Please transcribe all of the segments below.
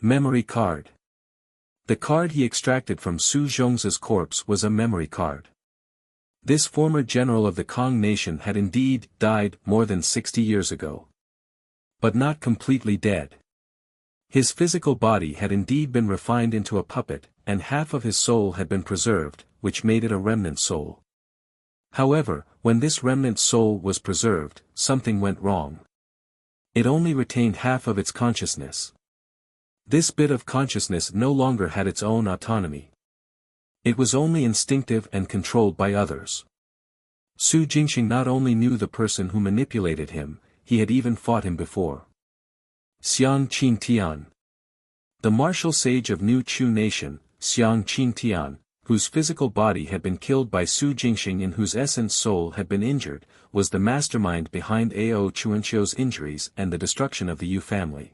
Memory card. The card he extracted from Su Zhongza's corpse was a memory card. This former general of the Kong nation had indeed died more than 60 years ago. But not completely dead. His physical body had indeed been refined into a puppet, and half of his soul had been preserved, which made it a remnant soul. However, when this remnant soul was preserved, something went wrong. It only retained half of its consciousness. This bit of consciousness no longer had its own autonomy. It was only instinctive and controlled by others. Su Jingxing not only knew the person who manipulated him, he had even fought him before. Xiang Qingtian. The martial sage of New Chu nation, Xiang Qingtian, whose physical body had been killed by Su Jingxing and whose essence soul had been injured, was the mastermind behind Ao Chuanqiu's injuries and the destruction of the Yu family.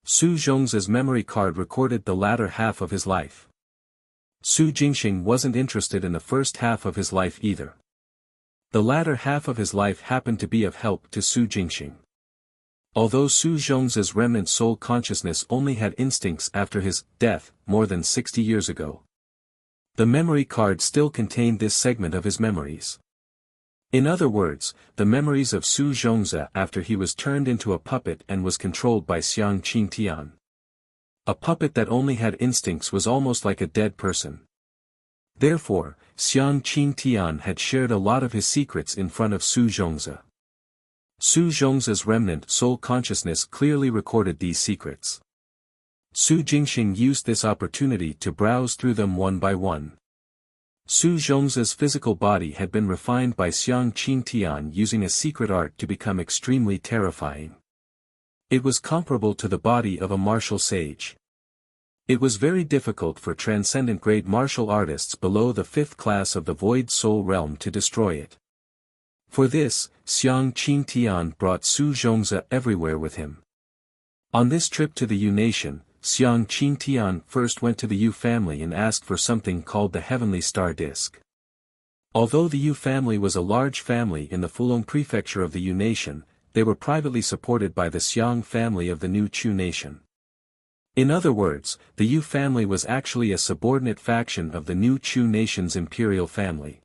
Su Zhongza's memory card recorded the latter half of his life. Su Jingxing wasn't interested in the first half of his life either. The latter half of his life happened to be of help to Su Jingxing. Although Su Zhongza's remnant soul consciousness only had instincts after his death more than 60 years ago, the memory card still contained this segment of his memories. In other words, the memories of Su Zhongza after he was turned into a puppet and was controlled by Xiang Qingtian. A puppet that only had instincts was almost like a dead person. Therefore, Xiang Qingtian had shared a lot of his secrets in front of Su Zhongza. Su Zhongza's remnant soul consciousness clearly recorded these secrets. Su Jingxing used this opportunity to browse through them one by one. Su Zhongza's physical body had been refined by Xiang Qingtian using a secret art to become extremely terrifying. It was comparable to the body of a martial sage. It was very difficult for transcendent-grade martial artists below the 5th class of the Void Soul realm to destroy it. For this, Xiang Qingtian brought Su Zhongza everywhere with him. On this trip to the Yu nation, Xiang Qingtian first went to the Yu family and asked for something called the Heavenly Star Disk. Although the Yu family was a large family in the Fulong prefecture of the Yu nation, they were privately supported by the Xiang family of the New Chu nation. In other words, the Yu family was actually a subordinate faction of the New Chu nation's imperial family.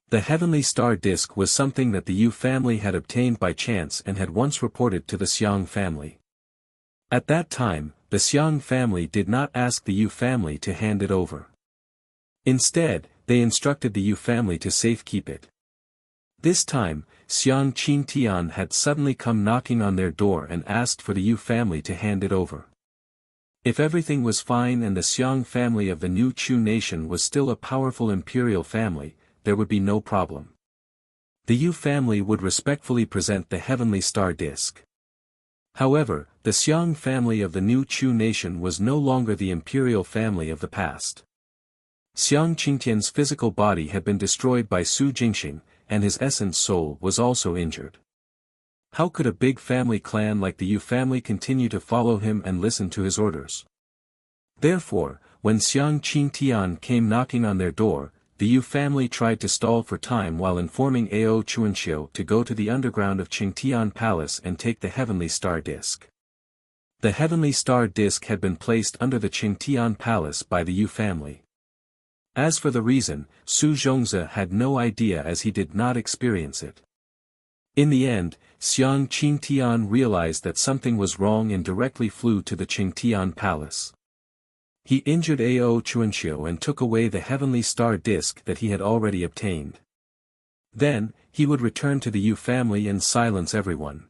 The Heavenly Star Disk was something that the Yu family had obtained by chance and had once reported to the Xiang family. At that time, the Xiang family did not ask the Yu family to hand it over. Instead, they instructed the Yu family to safekeep it. This time, Xiang Qingtian had suddenly come knocking on their door and asked for the Yu family to hand it over. If everything was fine and the Xiang family of the New Chu nation was still a powerful imperial family, there would be no problem. The Yu family would respectfully present the Heavenly Star Disk. However, the Xiang family of the New Chu nation was no longer the imperial family of the past. Xiang Qingtian's physical body had been destroyed by Su Jingxing, and his essence soul was also injured. How could a big family clan like the Yu family continue to follow him and listen to his orders? Therefore, when Xiang Qingtian came knocking on their door, the Yu family tried to stall for time while informing Ao Chuanqiu to go to the underground of Qingtian Palace and take the Heavenly Star Disk. The Heavenly Star Disk had been placed under the Qingtian Palace by the Yu family. As for the reason, Su Zhongza had no idea as he did not experience it. In the end, Xiang Qingtian realized that something was wrong and directly flew to the Qingtian Palace. He injured Ao Chuanqiu and took away the Heavenly Star Disk that he had already obtained. Then, he would return to the Yu family and silence everyone.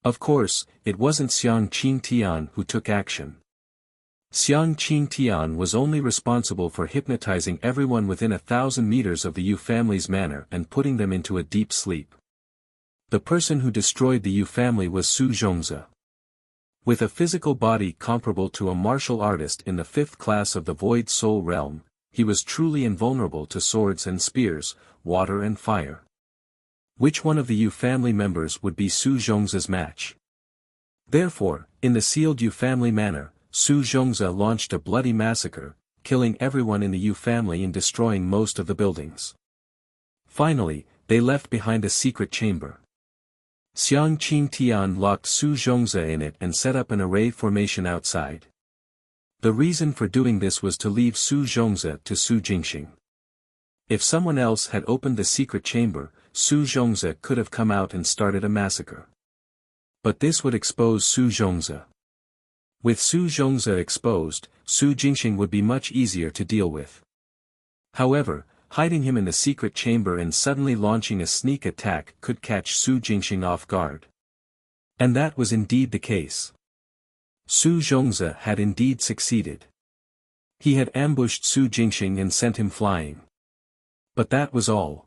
Of course, it wasn't Xiang Qingtian who took action. Xiang Qingtian was only responsible for hypnotizing everyone within 1,000 meters of the Yu family's manor and putting them into a deep sleep. The person who destroyed the Yu family was Su Zhongza. With a physical body comparable to a martial artist in the 5th class of the Void Soul realm, he was truly invulnerable to swords and spears, water and fire. Which one of the Yu family members would be Su Zhongza's match? Therefore, in the sealed Yu family manor, Su Zhongza launched a bloody massacre, killing everyone in the Yu family and destroying most of the buildings. Finally, they left behind a secret chamber. Xiang Qingtian locked Su Zhongze in it and set up an array formation outside. The reason for doing this was to leave Su Zhongze to Su Jingxing. If someone else had opened the secret chamber, Su Zhongze could have come out and started a massacre. But this would expose Su Zhongze. With Su Zhongze exposed, Su Jingxing would be much easier to deal with. However, hiding him in the secret chamber and suddenly launching a sneak attack could catch Su Jingxing off guard. And that was indeed the case. Su Zhongze had indeed succeeded. He had ambushed Su Jingxing and sent him flying. But that was all.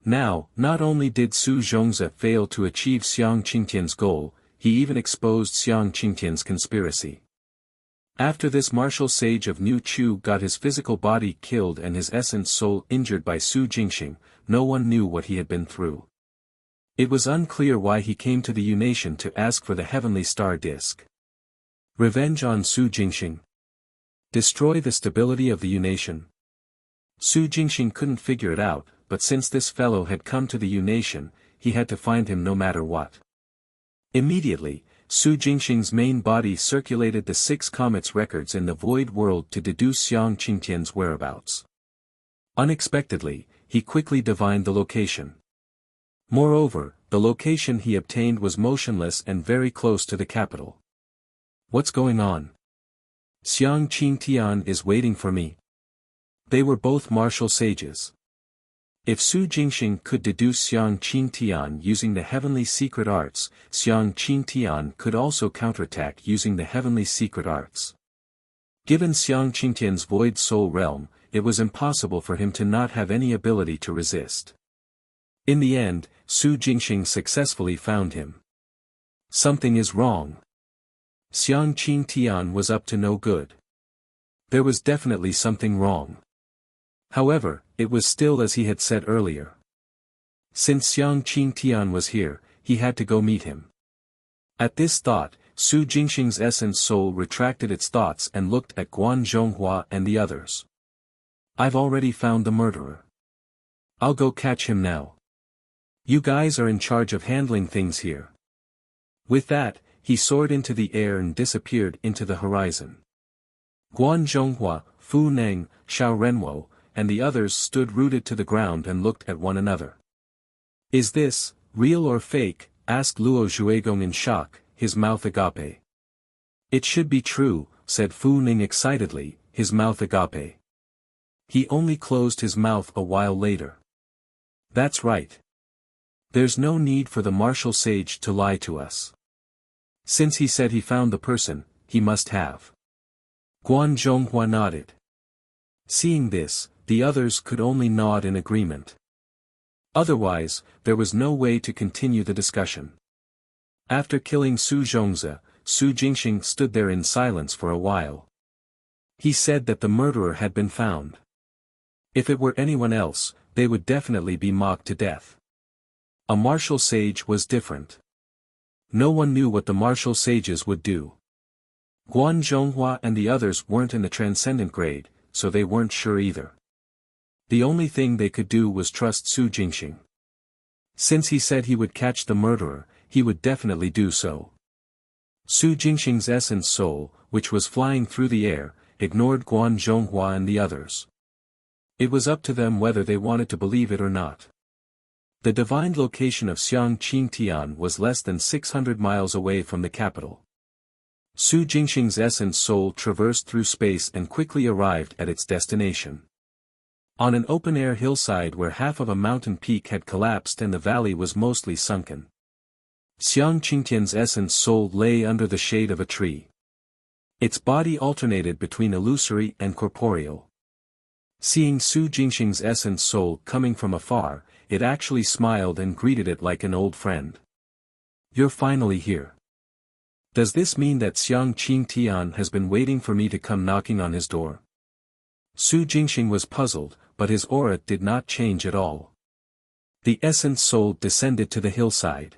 Now, not only did Su Zhongze fail to achieve Xiang Qingtian's goal, he even exposed Xiang Qingtian's conspiracy. After this martial sage of New Chu got his physical body killed and his essence soul injured by Su Jingxing, no one knew what he had been through. It was unclear why he came to the U-Nation to ask for the heavenly star disk. Revenge on Su Jingxing. Destroy the stability of the U-Nation. Su Jingxing couldn't figure it out, but since this fellow had come to the U-Nation, he had to find him no matter what. Immediately, Su Jingxing's main body circulated the 6 comets records in the void world to deduce Xiang Qingtian's whereabouts. Unexpectedly, he quickly divined the location. Moreover, the location he obtained was motionless and very close to the capital. What's going on? Xiang Qingtian is waiting for me. They were both martial sages. If Su Jingxing could deduce Xiang Qingtian using the heavenly secret arts, Xiang Qingtian could also counterattack using the heavenly secret arts. Given Xiang Qingtian's void soul realm, it was impossible for him to not have any ability to resist. In the end, Su Jingxing successfully found him. Something is wrong. Xiang Qingtian was up to no good. There was definitely something wrong. However, it was still as he had said earlier. Since Xiang Qingtian was here, he had to go meet him. At this thought, Su Jingxing's essence soul retracted its thoughts and looked at Guan Zhonghua and the others. I've already found the murderer. I'll go catch him now. You guys are in charge of handling things here. With that, he soared into the air and disappeared into the horizon. Guan Zhonghua, Fu Neng, Xiao Renwo, and the others stood rooted to the ground and looked at one another. Is this, real or fake? Asked Luo Zhuigong in shock, his mouth agape. It should be true, said Fu Ning excitedly, his mouth agape. He only closed his mouth a while later. That's right. There's no need for the martial sage to lie to us. Since he said he found the person, he must have. Guan Zhonghua nodded. Seeing this, the others could only nod in agreement. Otherwise, there was no way to continue the discussion. After killing Su Zhongze, Su Jingxing stood there in silence for a while. He said that the murderer had been found. If it were anyone else, they would definitely be mocked to death. A martial sage was different. No one knew what the martial sages would do. Guan Zhonghua and the others weren't in the transcendent grade, so they weren't sure either. The only thing they could do was trust Su Jingxing. Since he said he would catch the murderer, he would definitely do so. Su Jingxing's essence soul, which was flying through the air, ignored Guan Zhonghua and the others. It was up to them whether they wanted to believe it or not. The divined location of Xiang Qingtian was less than 600 miles away from the capital. Su Jingxing's essence soul traversed through space and quickly arrived at its destination. On an open-air hillside where half of a mountain peak had collapsed and the valley was mostly sunken. Xiang Qingtian's essence soul lay under the shade of a tree. Its body alternated between illusory and corporeal. Seeing Su Jingxing's essence soul coming from afar, it actually smiled and greeted it like an old friend. You're finally here. Does this mean that Xiang Qingtian has been waiting for me to come knocking on his door? Su Jingxing was puzzled, but his aura did not change at all. The essence soul descended to the hillside.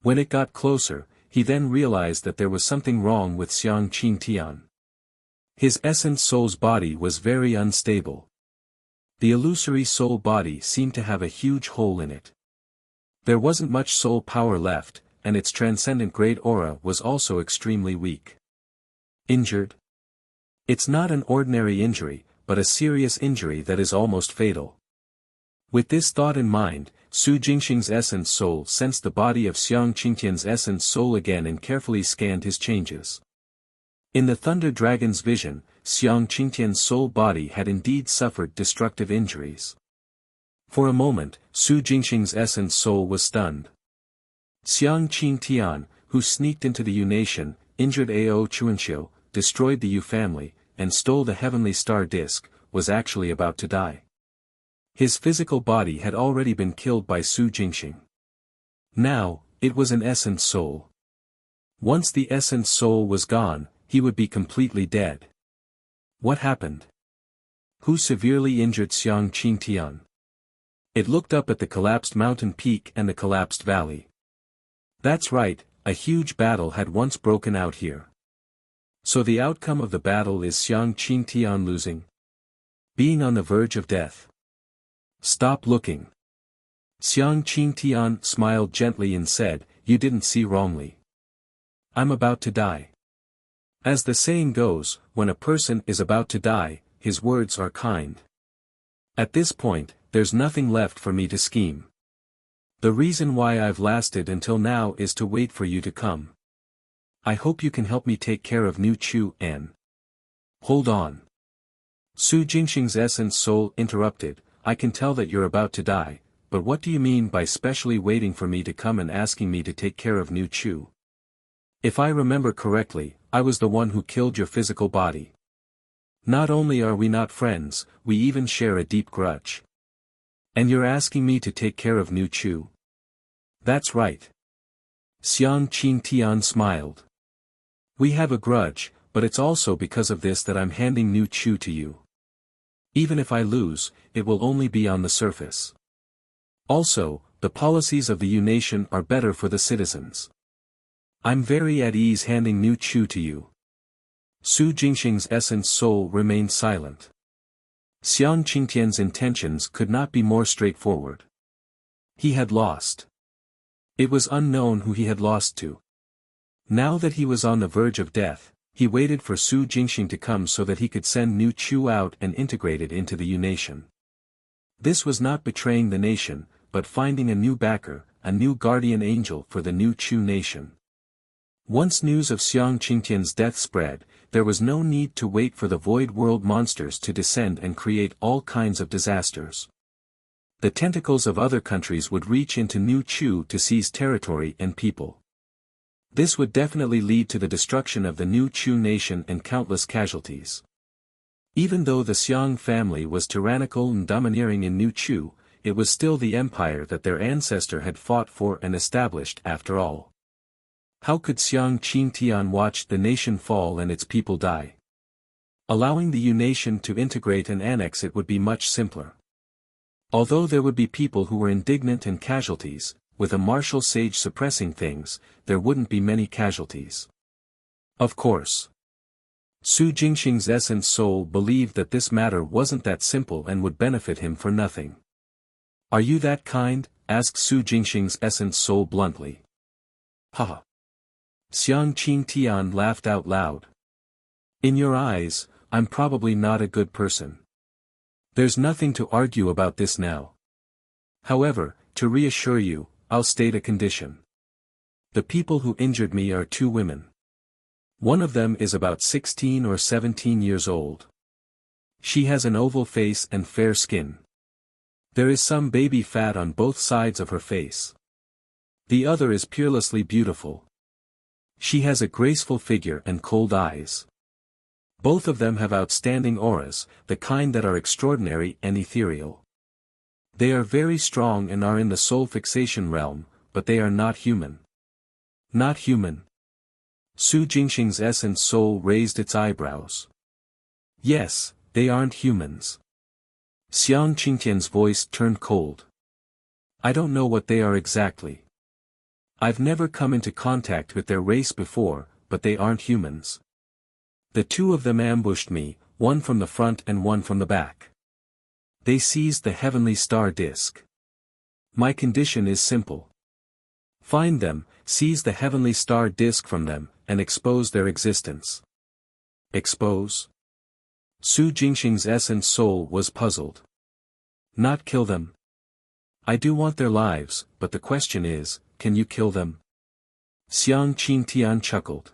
When it got closer, he then realized that there was something wrong with Xiang Qingtian. His essence soul's body was very unstable. The illusory soul body seemed to have a huge hole in it. There wasn't much soul power left, and its transcendent great aura was also extremely weak. Injured? It's not an ordinary injury, but a serious injury that is almost fatal. With this thought in mind, Su Jingxing's essence soul sensed the body of Xiang Qingtian's essence soul again and carefully scanned his changes. In the Thunder Dragon's vision, Xiang Qingtian's soul body had indeed suffered destructive injuries. For a moment, Su Jingxing's essence soul was stunned. Xiang Qingtian, who sneaked into the Yu nation, injured Ao Chuanxiu, destroyed the Yu family, and stole the heavenly star disk, was actually about to die. His physical body had already been killed by Su Jingxing. Now, it was an essence soul. Once the essence soul was gone, he would be completely dead. What happened? Who severely injured Xiang Qingtian? It looked up at the collapsed mountain peak and the collapsed valley. That's right, a huge battle had once broken out here. So the outcome of the battle is Xiang Qingtian losing? Being on the verge of death. Stop looking. Xiang Qingtian smiled gently and said, "You didn't see wrongly. I'm about to die." As the saying goes, when a person is about to die, his words are kind. At this point, there's nothing left for me to scheme. The reason why I've lasted until now is to wait for you to come. I hope you can help me take care of New Chu and... Hold on. Su Jingxing's essence soul interrupted, "I can tell that you're about to die, but what do you mean by specially waiting for me to come and asking me to take care of New Chu? If I remember correctly, I was the one who killed your physical body. Not only are we not friends, we even share a deep grudge. And you're asking me to take care of New Chu?" "That's right." Xiang Qingtian smiled. "We have a grudge, but it's also because of this that I'm handing New Chu to you. Even if I lose, it will only be on the surface. Also, the policies of the Yu nation are better for the citizens. I'm very at ease handing New Chu to you." Su Jingxing's essence soul remained silent. Xiang Qingtian's intentions could not be more straightforward. He had lost. It was unknown who he had lost to. Now that he was on the verge of death, he waited for Su Jingxing to come so that he could send New Chu out and integrate it into the Yu nation. This was not betraying the nation, but finding a new backer, a new guardian angel for the New Chu nation. Once news of Xiang Qingtian's death spread, there was no need to wait for the Void World monsters to descend and create all kinds of disasters. The tentacles of other countries would reach into New Chu to seize territory and people. This would definitely lead to the destruction of the New Chu nation and countless casualties. Even though the Xiang family was tyrannical and domineering in New Chu, it was still the empire that their ancestor had fought for and established after all. How could Xiang Qingtian watch the nation fall and its people die? Allowing the Yu nation to integrate and annex it would be much simpler. Although there would be people who were indignant and casualties, with a martial sage suppressing things, there wouldn't be many casualties. Of course. Su Jingxing's essence soul believed that this matter wasn't that simple and would benefit him for nothing. "Are you that kind?" asked Su Jingxing's essence soul bluntly. "Haha." Xiang Qingtian laughed out loud. "In your eyes, I'm probably not a good person. There's nothing to argue about this now. However, to reassure you, I'll state a condition. The people who injured me are two women. One of them is about 16 or 17 years old. She has an oval face and fair skin. There is some baby fat on both sides of her face. The other is peerlessly beautiful. She has a graceful figure and cold eyes. Both of them have outstanding auras, the kind that are extraordinary and ethereal. They are very strong and are in the soul fixation realm, but they are not human." "Not human?" Su Jingxing's essence soul raised its eyebrows. "Yes, they aren't humans." Xiang Qingtian's voice turned cold. "I don't know what they are exactly. I've never come into contact with their race before, but they aren't humans. The two of them ambushed me, one from the front and one from the back. They seized the heavenly star disk. My condition is simple. Find them, seize the heavenly star disk from them, and expose their existence. Expose? Su Jingxing's essence soul was puzzled. Not kill them? I do want their lives, but the question is, can you kill them? Xiang Qingtian chuckled.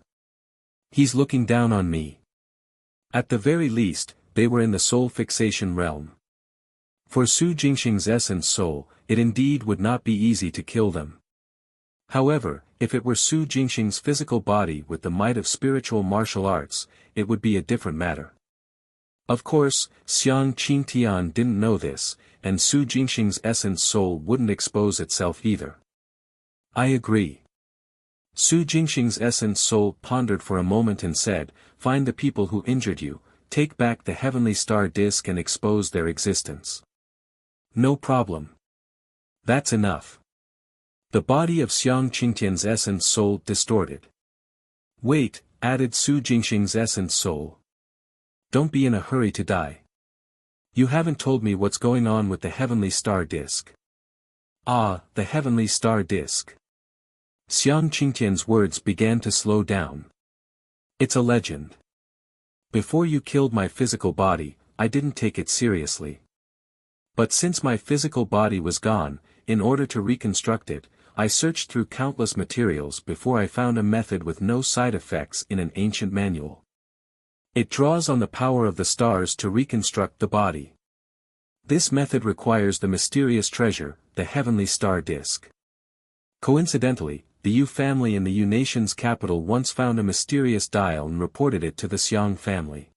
He's looking down on me. At the very least, they were in the soul fixation realm. For Su Jingxing's essence soul, it indeed would not be easy to kill them. However, if it were Su Jingxing's physical body with the might of spiritual martial arts, it would be a different matter. Of course, Xiang Qingtian didn't know this, and Su Jingxing's essence soul wouldn't expose itself either. I agree. Su Jingxing's essence soul pondered for a moment and said, find the people who injured you, take back the heavenly star disk and expose their existence. No problem. That's enough. The body of Xiang Qingtian's essence soul distorted. Wait, added Su Jingxing's essence soul. Don't be in a hurry to die. You haven't told me what's going on with the heavenly star disk. Ah, the heavenly star disk. Xiang Qingtian's words began to slow down. It's a legend. Before you killed my physical body, I didn't take it seriously. But since my physical body was gone, in order to reconstruct it, I searched through countless materials before I found a method with no side effects in an ancient manual. It draws on the power of the stars to reconstruct the body. This method requires the mysterious treasure, the heavenly star disk. Coincidentally, the Yu family in the Yu nation's capital once found a mysterious dial and reported it to the Xiang family.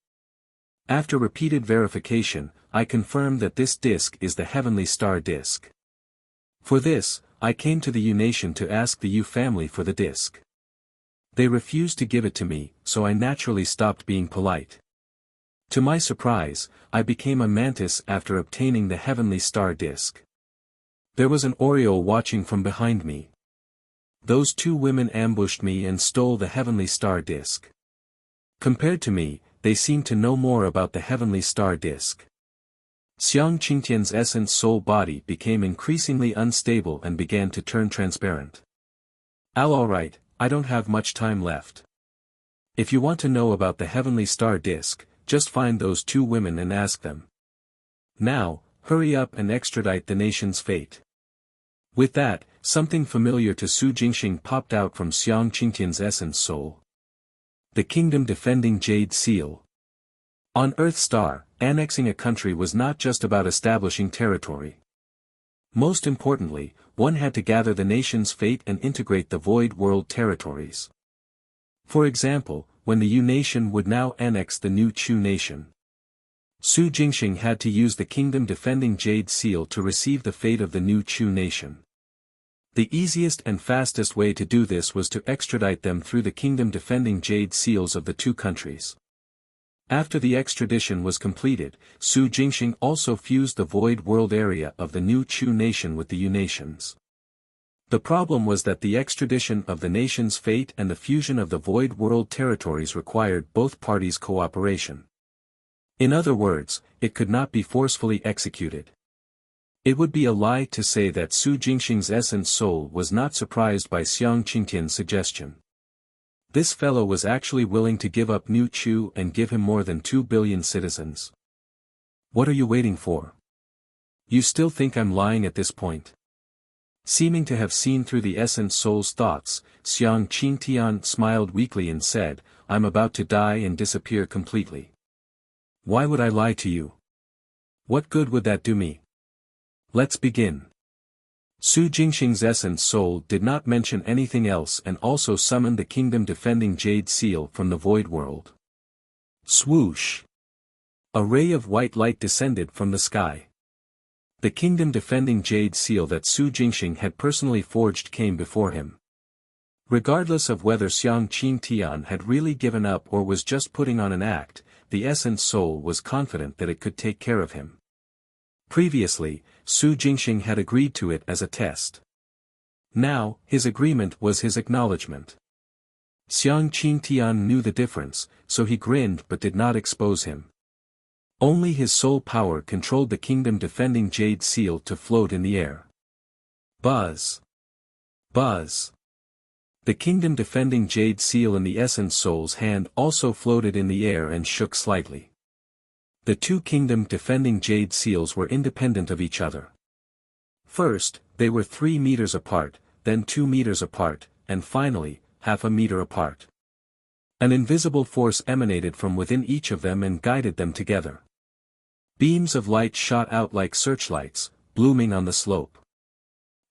After repeated verification, I confirmed that this disk is the heavenly star disk. For this, I came to the Yu nation to ask the Yu family for the disk. They refused to give it to me, so I naturally stopped being polite. To my surprise, I became a mantis after obtaining the heavenly star disk. There was an Oriole watching from behind me. Those two women ambushed me and stole the heavenly star disk. Compared to me, they seemed to know more about the heavenly star disk. Xiang Qingtian's essence soul body became increasingly unstable and began to turn transparent. Alright, I don't have much time left. If you want to know about the heavenly star disk, just find those two women and ask them. Now, hurry up and extradite the nation's fate. With that, something familiar to Su Jingxing popped out from Xiang Qingtian's essence soul. The kingdom defending Jade Seal. On Earth Star, annexing a country was not just about establishing territory. Most importantly, one had to gather the nation's fate and integrate the Void World territories. For example, when the Yu nation would now annex the new Chu nation, Su Jingxing had to use the kingdom defending Jade Seal to receive the fate of the new Chu nation. The easiest and fastest way to do this was to extradite them through the kingdom defending Jade Seals of the two countries. After the extradition was completed, Su Jingxing also fused the Void World area of the new Chu nation with the Yu nations. The problem was that the extradition of the nation's fate and the fusion of the Void World territories required both parties' cooperation. In other words, it could not be forcefully executed. It would be a lie to say that Su Jingxing's essence soul was not surprised by Xiang Qingtian's suggestion. This fellow was actually willing to give up New Chu and give him more than 2 billion citizens. What are you waiting for? You still think I'm lying at this point? Seeming to have seen through the essence soul's thoughts, Xiang Qingtian smiled weakly and said, I'm about to die and disappear completely. Why would I lie to you? What good would that do me? Let's begin. Su Jingxing's essence soul did not mention anything else and also summoned the kingdom-defending Jade Seal from the Void World. Swoosh! A ray of white light descended from the sky. The kingdom-defending Jade Seal that Su Jingxing had personally forged came before him. Regardless of whether Xiang Qingtian had really given up or was just putting on an act, the essence soul was confident that it could take care of him. Previously, Su Jingxing had agreed to it as a test. Now, his agreement was his acknowledgement. Xiang Qingtian knew the difference, so he grinned but did not expose him. Only his soul power controlled the kingdom-defending Jade Seal to float in the air. Buzz! Buzz. The kingdom-defending jade seal in the Essence Soul's hand also floated in the air and shook slightly. The two kingdom-defending jade seals were independent of each other. First, they were 3 meters apart, then 2 meters apart, and finally, half a meter apart. An invisible force emanated from within each of them and guided them together. Beams of light shot out like searchlights, blooming on the slope.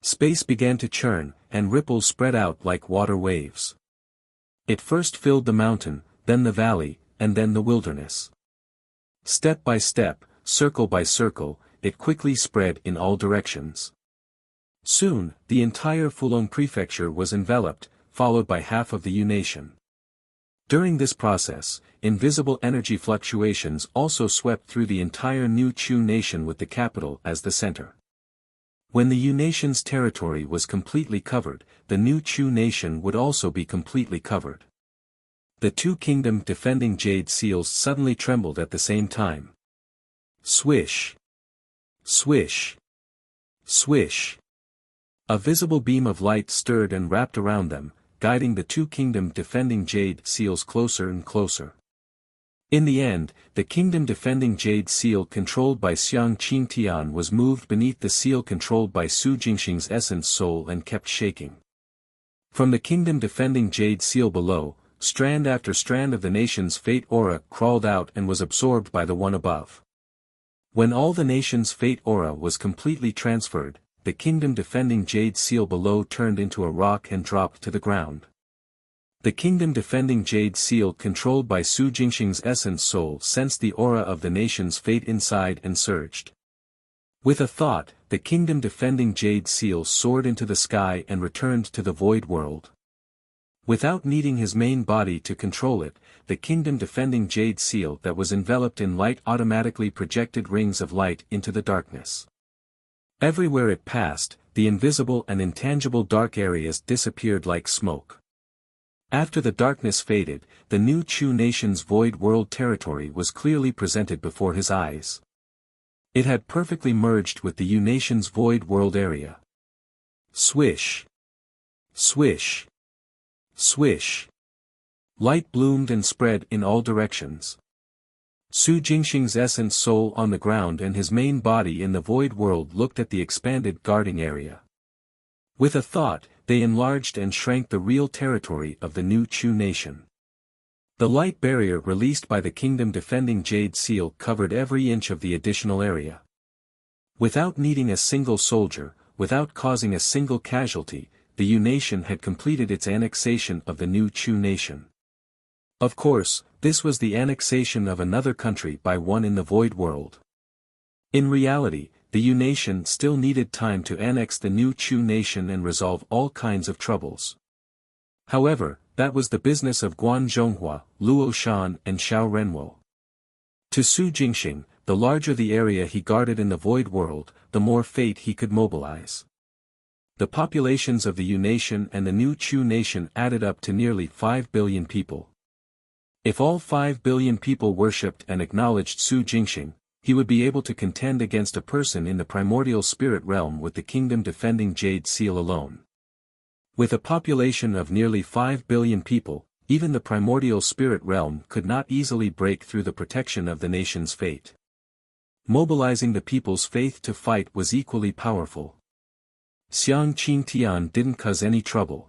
Space began to churn, and ripples spread out like water waves. It first filled the mountain, then the valley, and then the wilderness. Step by step, circle by circle, it quickly spread in all directions. Soon, the entire Fulong prefecture was enveloped, followed by half of the Yu nation. During this process, invisible energy fluctuations also swept through the entire New Chu nation with the capital as the center. When the Yu nation's territory was completely covered, the New Chu nation would also be completely covered. The two kingdom-defending jade seals suddenly trembled at the same time. Swish! Swish! Swish! A visible beam of light stirred and wrapped around them, guiding the two kingdom-defending jade seals closer and closer. In the end, the kingdom-defending jade seal controlled by Xiang Qingtian was moved beneath the seal controlled by Su Jingxing's essence soul and kept shaking. From the kingdom-defending jade seal below, strand after strand of the nation's fate aura crawled out and was absorbed by the one above. When all the nation's fate aura was completely transferred, the kingdom-defending jade seal below turned into a rock and dropped to the ground. The kingdom-defending jade seal controlled by Su Jingxing's essence soul sensed the aura of the nation's fate inside and surged. With a thought, the kingdom-defending jade seal soared into the sky and returned to the void world. Without needing his main body to control it, the kingdom-defending jade seal that was enveloped in light automatically projected rings of light into the darkness. Everywhere it passed, the invisible and intangible dark areas disappeared like smoke. After the darkness faded, the New Chu nation's void world territory was clearly presented before his eyes. It had perfectly merged with the Yu nation's void world area. Swish! Swish! Swish! Light bloomed and spread in all directions. Su Jingxing's essence soul on the ground and his main body in the void world looked at the expanded guarding area. With a thought, they enlarged and shrank the real territory of the New Chu nation. The light barrier released by the kingdom-defending jade seal covered every inch of the additional area. Without needing a single soldier, without causing a single casualty, the Yu nation had completed its annexation of the New Chu nation. Of course, this was the annexation of another country by one in the void world. In reality, the Yu nation still needed time to annex the New Chu nation and resolve all kinds of troubles. However, that was the business of Guan Zhonghua, Luo Shan and Xiao Renwo. To Su Jingxing, the larger the area he guarded in the void world, the more fate he could mobilize. The populations of the Yu nation and the New Chu nation added up to nearly 5 billion people. If all 5 billion people worshipped and acknowledged Su Jingxing, he would be able to contend against a person in the primordial spirit realm with the kingdom-defending jade seal alone. With a population of nearly 5 billion people, even the primordial spirit realm could not easily break through the protection of the nation's fate. Mobilizing the people's faith to fight was equally powerful. Xiang Qingtian didn't cause any trouble.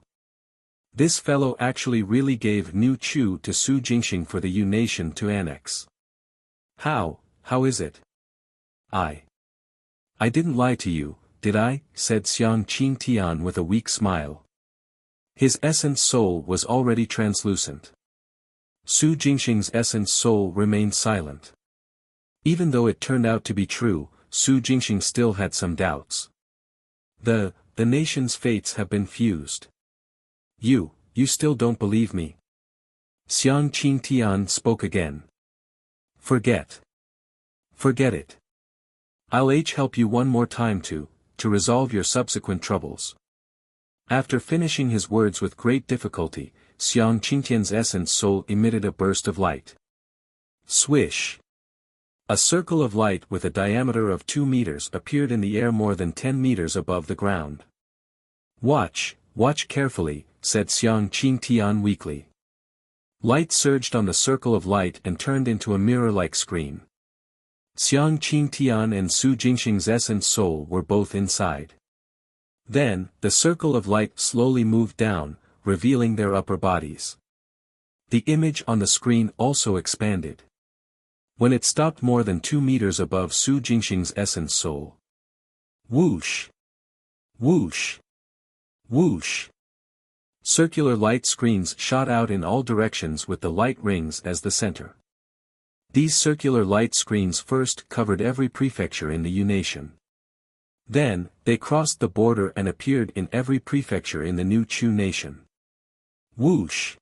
This fellow actually really gave New Chu to Su Jingxing for the Yu nation to annex. How is it? I didn't lie to you, did I? Said Xiang Qingtian with a weak smile. His essence soul was already translucent. Su Jingxing's essence soul remained silent. Even though it turned out to be true, Su Jingxing still had some doubts. The nation's fates have been fused. You still don't believe me? Xiang Qingtian spoke again. Forget it. I'll help you one more time to resolve your subsequent troubles. After finishing his words with great difficulty, Xiang Qingtian's essence soul emitted a burst of light. Swish! A circle of light with a diameter of 2 meters appeared in the air more than 10 meters above the ground. Watch "Watch carefully," said Xiang Qingtian weakly. Light surged on the circle of light and turned into a mirror-like screen. Xiang Qingtian and Su Jingxing's essence soul were both inside. Then, the circle of light slowly moved down, revealing their upper bodies. The image on the screen also expanded. When it stopped more than 2 meters above Su Jingxing's essence soul. Whoosh! Whoosh! Whoosh! Circular light screens shot out in all directions with the light rings as the center. These circular light screens first covered every prefecture in the Unation. Then, they crossed the border and appeared in every prefecture in the new Chu nation. Whoosh!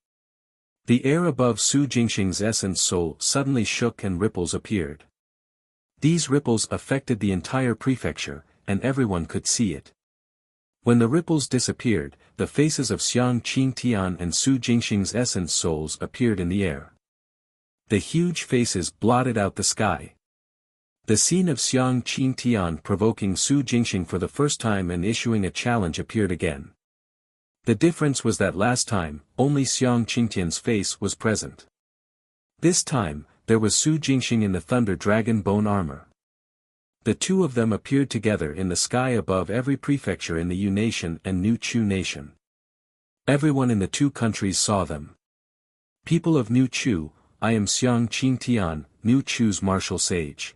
The air above Su Jingxing's essence soul suddenly shook and ripples appeared. These ripples affected the entire prefecture, and everyone could see it. When the ripples disappeared, the faces of Xiang Qingtian and Su Jingxing's essence souls appeared in the air. The huge faces blotted out the sky. The scene of Xiang Qingtian provoking Su Jingxing for the first time and issuing a challenge appeared again. The difference was that last time, only Xiang Qingtian's face was present. This time, there was Su Jingxing in the Thunder Dragon bone armor. The two of them appeared together in the sky above every prefecture in the Yu nation and New Chu nation. Everyone in the two countries saw them. People of New Chu, I am Xiang Qingtian, New Chu's martial sage.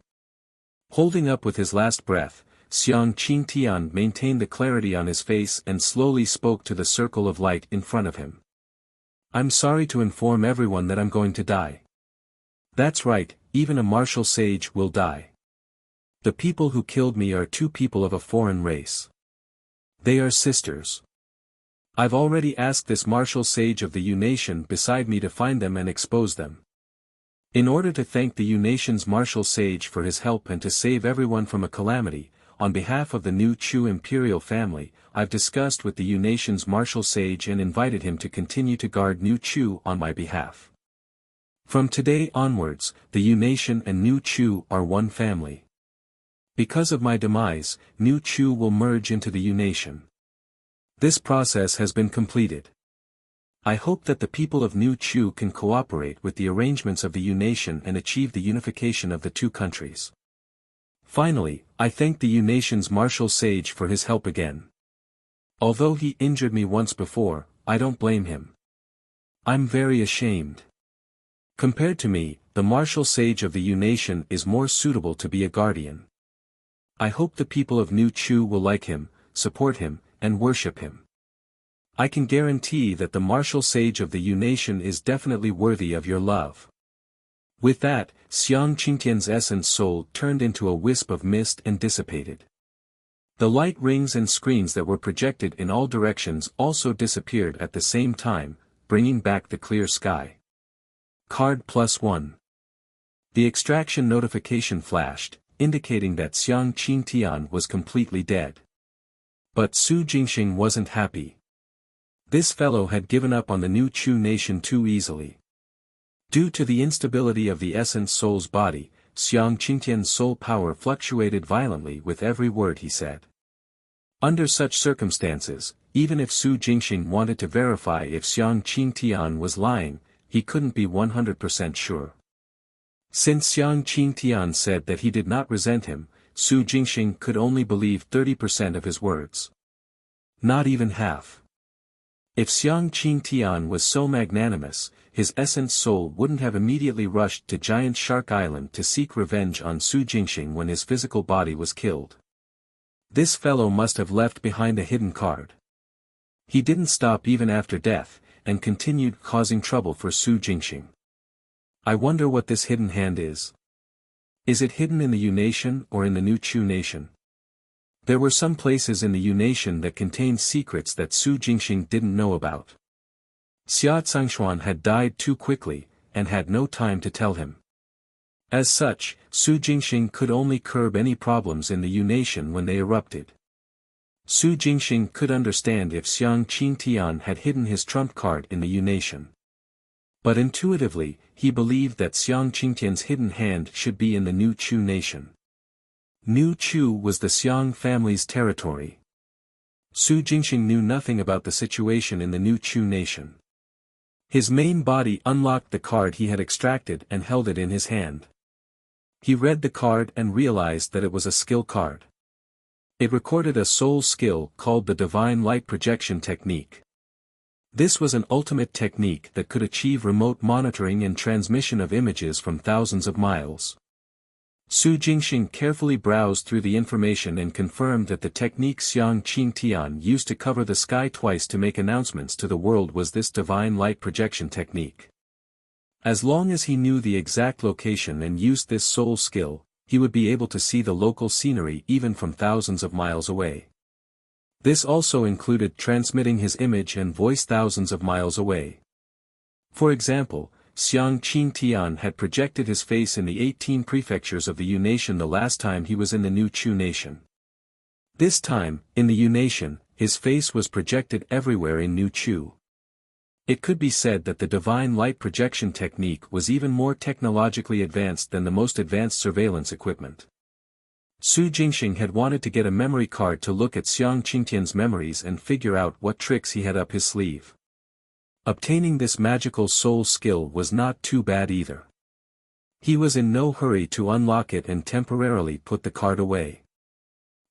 Holding up with his last breath, Xiang Qingtian maintained the clarity on his face and slowly spoke to the circle of light in front of him. I'm sorry to inform everyone that I'm going to die. That's right, even a martial sage will die. The people who killed me are two people of a foreign race. They are sisters. I've already asked this martial sage of the Yu nation beside me to find them and expose them. In order to thank the Yu nation's martial sage for his help and to save everyone from a calamity, on behalf of the new Chu imperial family, I've discussed with the Yu nation's martial sage and invited him to continue to guard New Chu on my behalf. From today onwards, the Yu nation and New Chu are one family. Because of my demise, New Chu will merge into the Yu nation. This process has been completed. I hope that the people of New Chu can cooperate with the arrangements of the Yu nation and achieve the unification of the two countries. Finally, I thank the Yu nation's martial sage for his help again. Although he injured me once before, I don't blame him. I'm very ashamed. Compared to me, the martial sage of the Yu nation is more suitable to be a guardian. I hope the people of New Chu will like him, support him, and worship him. I can guarantee that the martial sage of the Yu nation is definitely worthy of your love. With that, Xiang Qingtian's essence soul turned into a wisp of mist and dissipated. The light rings and screens that were projected in all directions also disappeared at the same time, bringing back the clear sky. Card +1. The extraction notification flashed, indicating that Xiang Qingtian was completely dead. But Su Jingxing wasn't happy. This fellow had given up on the new Chu nation too easily. Due to the instability of the essence soul's body, Xiang Qingtian's soul power fluctuated violently with every word he said. Under such circumstances, even if Su Jingxing wanted to verify if Xiang Qingtian was lying, he couldn't be 100% sure. Since Xiang Qingtian said that he did not resent him, Su Jingxing could only believe 30% of his words. Not even half. If Xiang Qingtian was so magnanimous, his essence soul wouldn't have immediately rushed to Giant Shark Island to seek revenge on Su Jingxing when his physical body was killed. This fellow must have left behind a hidden card. He didn't stop even after death, and continued causing trouble for Su Jingxing. I wonder what this hidden hand is. Is it hidden in the Yu nation or in the New Chu nation? There were some places in the Yu nation that contained secrets that Su Jingxing didn't know about. Xia Tsangxuan had died too quickly, and had no time to tell him. As such, Su Jingxing could only curb any problems in the Yu nation when they erupted. Su Jingxing could understand if Xiang Qingtian had hidden his trump card in the Yu nation. But intuitively, he believed that Xiang Qingtian's hidden hand should be in the New Chu nation. New Chu was the Xiang family's territory. Su Jingxing knew nothing about the situation in the New Chu nation. His main body unlocked the card he had extracted and held it in his hand. He read the card and realized that it was a skill card. It recorded a soul skill called the Divine Light Projection Technique. This was an ultimate technique that could achieve remote monitoring and transmission of images from thousands of miles. Su Jingxing carefully browsed through the information and confirmed that the technique Xiang Qing Tian used to cover the sky twice to make announcements to the world was this divine light projection technique. As long as he knew the exact location and used this soul skill, he would be able to see the local scenery even from thousands of miles away. This also included transmitting his image and voice thousands of miles away. For example, Xiang Qing Tian had projected his face in the 18 prefectures of the Yu nation the last time he was in the New Chu nation. This time, in the Yu nation, his face was projected everywhere in New Chu. It could be said that the divine light projection technique was even more technologically advanced than the most advanced surveillance equipment. Su Jingxing had wanted to get a memory card to look at Xiang Qingtian's memories and figure out what tricks he had up his sleeve. Obtaining this magical soul skill was not too bad either. He was in no hurry to unlock it and temporarily put the card away.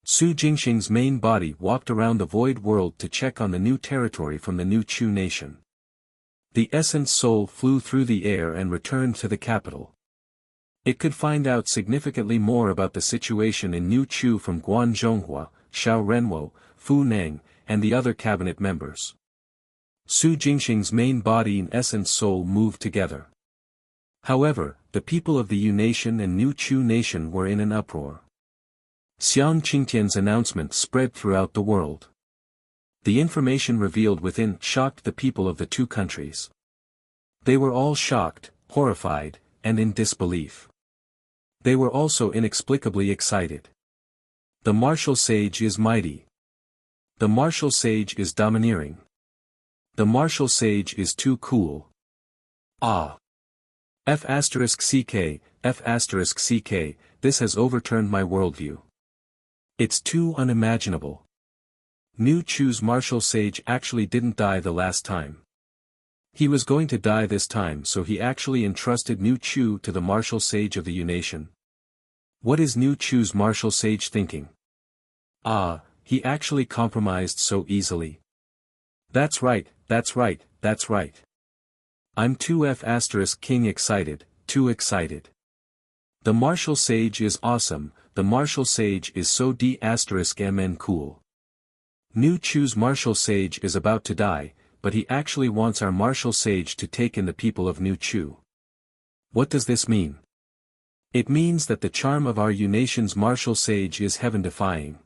Su Jingxing's main body walked around the void world to check on the new territory from the New Chu nation. The essence soul flew through the air and returned to the capital. It could find out significantly more about the situation in New Chu from Guan Zhonghua, Xiao Renwo, Fu Neng, and the other cabinet members. Su Jingxing's main body and essence soul moved together. However, the people of the Yu nation and New Chu nation were in an uproar. Xiang Qingtian's announcement spread throughout the world. The information revealed within shocked the people of the two countries. They were all shocked, horrified, and in disbelief. They were also inexplicably excited. The martial sage is mighty. The martial sage is domineering. The martial sage is too cool. Ah! F***ck, F***ck, this has overturned my worldview. It's too unimaginable. New Chu's martial sage actually didn't die the last time. He was going to die this time, so he actually entrusted New Chu to the martial sage of the Yu nation. What is New Chu's martial sage thinking? Ah, he actually compromised so easily. That's right, that's right, that's right. I'm too F***king excited, too excited. The martial sage is awesome, the martial sage is so D***mn cool. New Chu's martial sage is about to die, but he actually wants our martial sage to take in the people of New Chu. What does this mean? It means that the charm of our Yu nation's martial sage is heaven-defying.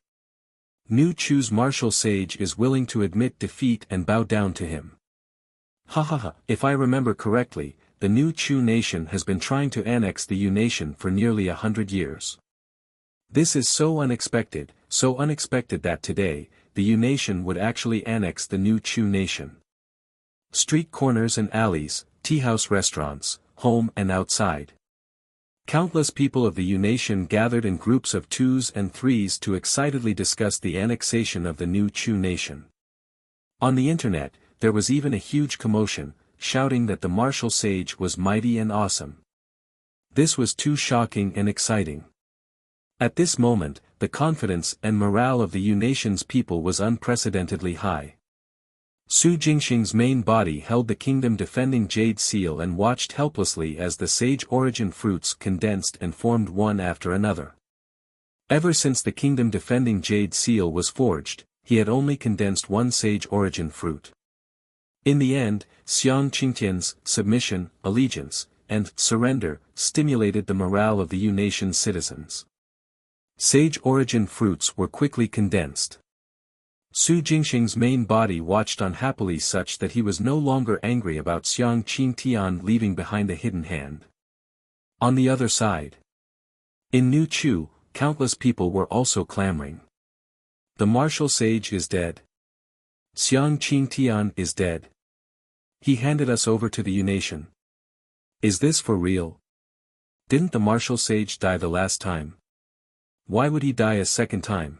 New Chu's martial sage is willing to admit defeat and bow down to him. If I remember correctly, the New Chu nation has been trying to annex the Yu nation for nearly 100 years. This is so unexpected that today, the Yu nation would actually annex the New Chu nation. Street corners and alleys, tea-house restaurants, home and outside. Countless people of the Yu nation gathered in groups of 2s and 3s to excitedly discuss the annexation of the New Chu nation. On the internet, there was even a huge commotion, shouting that the martial sage was mighty and awesome. This was too shocking and exciting. At this moment, the confidence and morale of the Yu nation's people was unprecedentedly high. Su Jingxing's main body held the kingdom-defending jade seal and watched helplessly as the sage origin fruits condensed and formed one after another. Ever since the kingdom-defending jade seal was forged, he had only condensed one sage origin fruit. In the end, Xiang Qingtian's submission, allegiance, and surrender stimulated the morale of the Yu nation's citizens. Sage origin fruits were quickly condensed. Su Jingxing's main body watched unhappily such that he was no longer angry about Xiang Qingtian leaving behind a hidden hand. On the other side, in New Chu, countless people were also clamoring. The martial sage is dead. Xiang Qingtian is dead. He handed us over to the Yu nation. Is this for real? Didn't the martial sage die the last time? Why would he die a second time?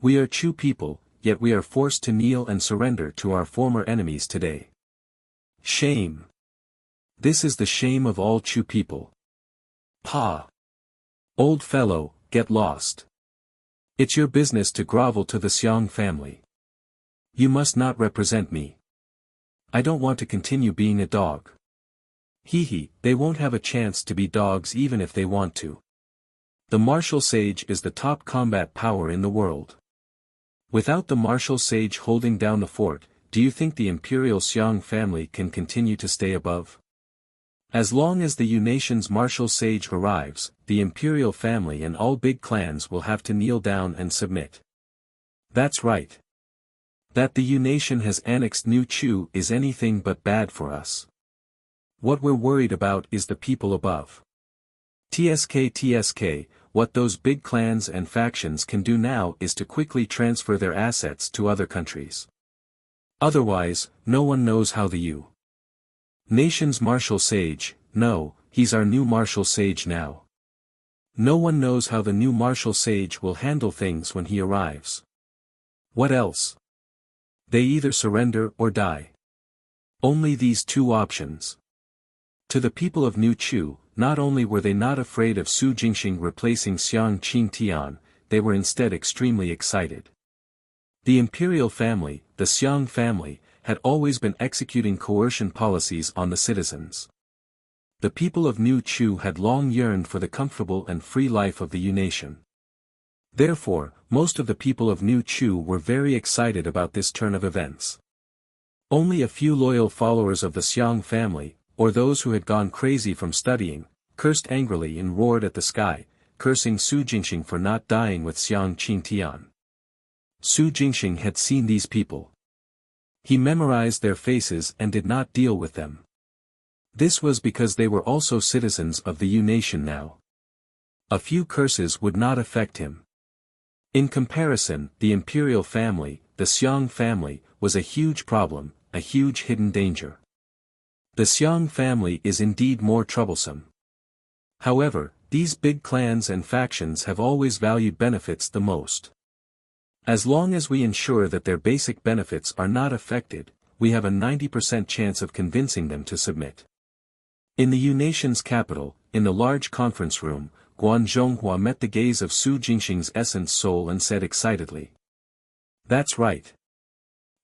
We are Chu people, yet we are forced to kneel and surrender to our former enemies today. Shame. This is the shame of all Chu people. Pa. Old fellow, get lost. It's your business to grovel to the Xiong family. You must not represent me. I don't want to continue being a dog. Hee, they won't have a chance to be dogs even if they want to. The martial sage is the top combat power in the world. Without the martial sage holding down the fort, do you think the imperial Xiong family can continue to stay above? As long as the Yu nation's martial sage arrives, the imperial family and all big clans will have to kneel down and submit. That's right. That the Yu nation has annexed New Chu is anything but bad for us. What we're worried about is the people above. TSK, what those big clans and factions can do now is to quickly transfer their assets to other countries. Otherwise, no one knows how the Yu nation's martial sage, no, he's our new martial sage now. No one knows how the new martial sage will handle things when he arrives. What else? They either surrender or die. Only these two options. To the people of New Chu, not only were they not afraid of Su Jingxing replacing Xiang Qing Tian, they were instead extremely excited. The imperial family, the Xiong family, had always been executing coercion policies on the citizens. The people of New Chu had long yearned for the comfortable and free life of the Yu nation. Therefore, most of the people of New Chu were very excited about this turn of events. Only a few loyal followers of the Xiong family, or those who had gone crazy from studying, cursed angrily and roared at the sky, cursing Su Jingxing for not dying with Xiang Qing Tian. Su Jingxing had seen these people. He memorized their faces and did not deal with them. This was because they were also citizens of the Yu nation now. A few curses would not affect him. In comparison, the imperial family, the Xiong family, was a huge problem, a huge hidden danger. The Xiong family is indeed more troublesome. However, these big clans and factions have always valued benefits the most. As long as we ensure that their basic benefits are not affected, we have a 90% chance of convincing them to submit. In the Yu nation's capital, in the large conference room, Guan Zhonghua met the gaze of Su Jingxing's essence soul and said excitedly. That's right.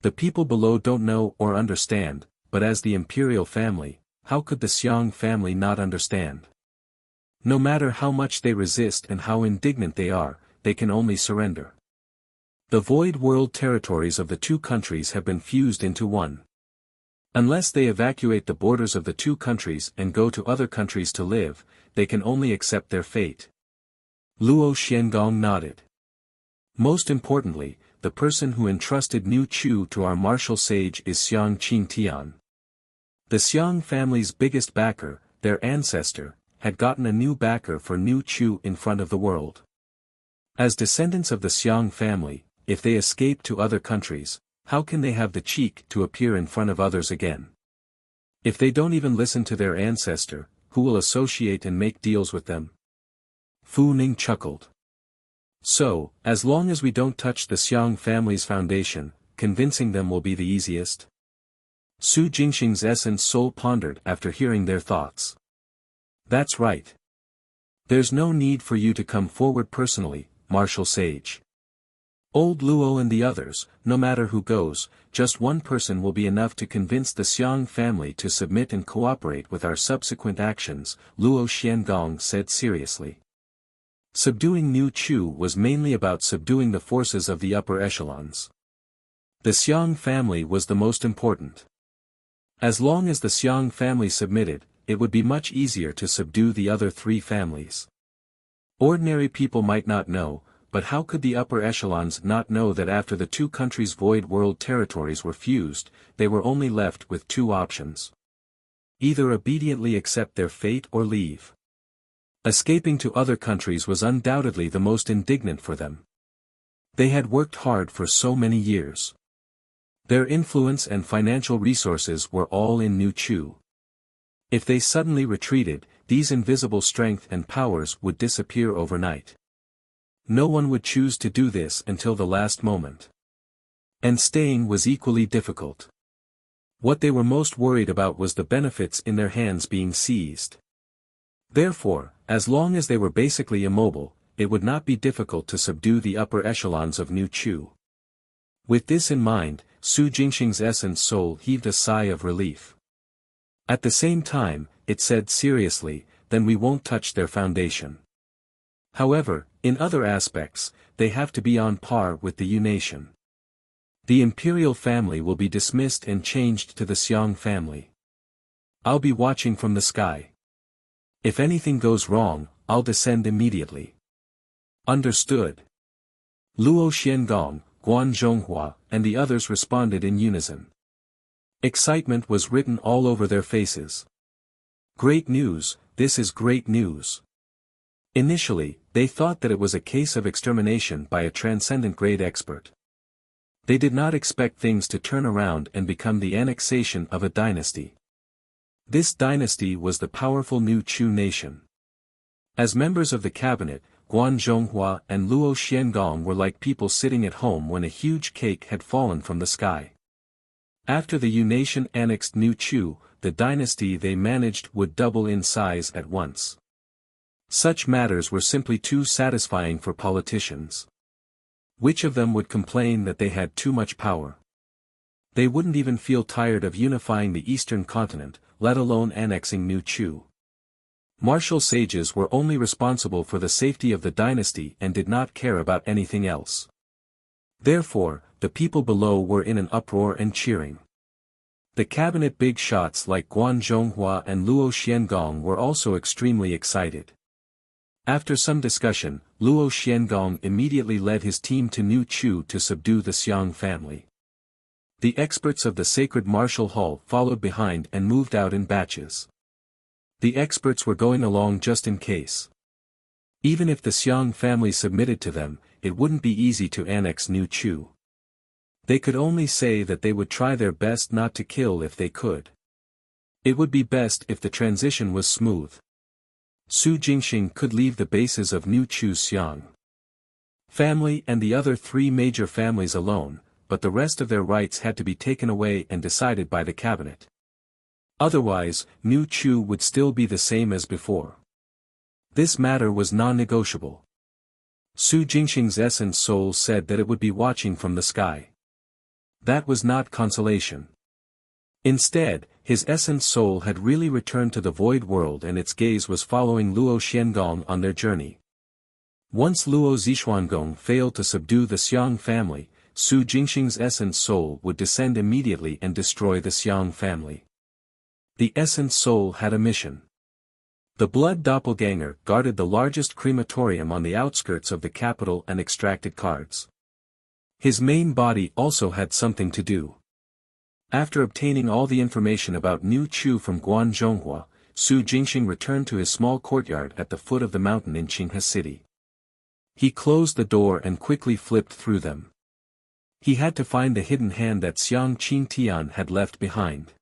The people below don't know or understand, but as the imperial family, how could the Xiong family not understand? No matter how much they resist and how indignant they are, they can only surrender. The void world territories of the two countries have been fused into one. Unless they evacuate the borders of the two countries and go to other countries to live, they can only accept their fate. Luo Xiangong nodded. Most importantly, the person who entrusted New Chu to our martial sage is Xiang Qing Tian. The Xiong family's biggest backer, their ancestor, had gotten a new backer for New Chu in front of the world. As descendants of the Xiong family, if they escape to other countries, how can they have the cheek to appear in front of others again? If they don't even listen to their ancestor, who will associate and make deals with them? Fu Ning chuckled. So, as long as we don't touch the Xiong family's foundation, convincing them will be the easiest? Su Jingxing's essence soul pondered after hearing their thoughts. That's right. There's no need for you to come forward personally, martial sage. Old Luo and the others, no matter who goes, just one person will be enough to convince the Xiong family to submit and cooperate with our subsequent actions, Luo Xiangong said seriously. Subduing New Chu was mainly about subduing the forces of the upper echelons. The Xiong family was the most important. As long as the Xiong family submitted, it would be much easier to subdue the other three families. Ordinary people might not know, but how could the upper echelons not know that after the two countries' void world territories were fused, they were only left with two options. Either obediently accept their fate or leave. Escaping to other countries was undoubtedly the most indignant for them. They had worked hard for so many years. Their influence and financial resources were all in New Chu. If they suddenly retreated, these invisible strength and powers would disappear overnight. No one would choose to do this until the last moment. And staying was equally difficult. What they were most worried about was the benefits in their hands being seized. Therefore, as long as they were basically immobile, it would not be difficult to subdue the upper echelons of New Chu. With this in mind, Su Jingxing's essence soul heaved a sigh of relief. At the same time, it said seriously, then we won't touch their foundation. However, in other aspects, they have to be on par with the Yu nation. The imperial family will be dismissed and changed to the Xiong family. I'll be watching from the sky. If anything goes wrong, I'll descend immediately. Understood. Luo Xiangong, Guan Zhonghua, and the others responded in unison. Excitement was written all over their faces. Great news, this is great news. Initially, they thought that it was a case of extermination by a transcendent grade expert. They did not expect things to turn around and become the annexation of a dynasty. This dynasty was the powerful New Chu nation. As members of the cabinet, Guan Zhonghua and Luo Xiangong were like people sitting at home when a huge cake had fallen from the sky. After the Yu nation annexed New Chu, the dynasty they managed would double in size at once. Such matters were simply too satisfying for politicians. Which of them would complain that they had too much power? They wouldn't even feel tired of unifying the eastern continent, let alone annexing New Chu. Martial sages were only responsible for the safety of the dynasty and did not care about anything else. Therefore, the people below were in an uproar and cheering. The cabinet big shots like Guan Zhonghua and Luo Xiangong were also extremely excited. After some discussion, Luo Xiangong immediately led his team to New Chu to subdue the Xiong family. The experts of the sacred martial hall followed behind and moved out in batches. The experts were going along just in case. Even if the Xiong family submitted to them, it wouldn't be easy to annex New Chu. They could only say that they would try their best not to kill if they could. It would be best if the transition was smooth. Su Jingxing could leave the bases of New Chu's Xiong family and the other three major families alone, but the rest of their rights had to be taken away and decided by the cabinet. Otherwise, New Chu would still be the same as before. This matter was non-negotiable. Su Jingxing's essence soul said that it would be watching from the sky. That was not consolation. Instead, his essence soul had really returned to the void world and its gaze was following Luo Xiangong on their journey. Once Luo Zixuangong failed to subdue the Xiong family, Su Jingxing's essence soul would descend immediately and destroy the Xiong family. The essence soul had a mission. The blood doppelganger guarded the largest crematorium on the outskirts of the capital and extracted cards. His main body also had something to do. After obtaining all the information about New Chu from Guan Zhonghua, Su Jingxing returned to his small courtyard at the foot of the mountain in Qinghe City. He closed the door and quickly flipped through them. He had to find the hidden hand that Xiang Qingtian had left behind.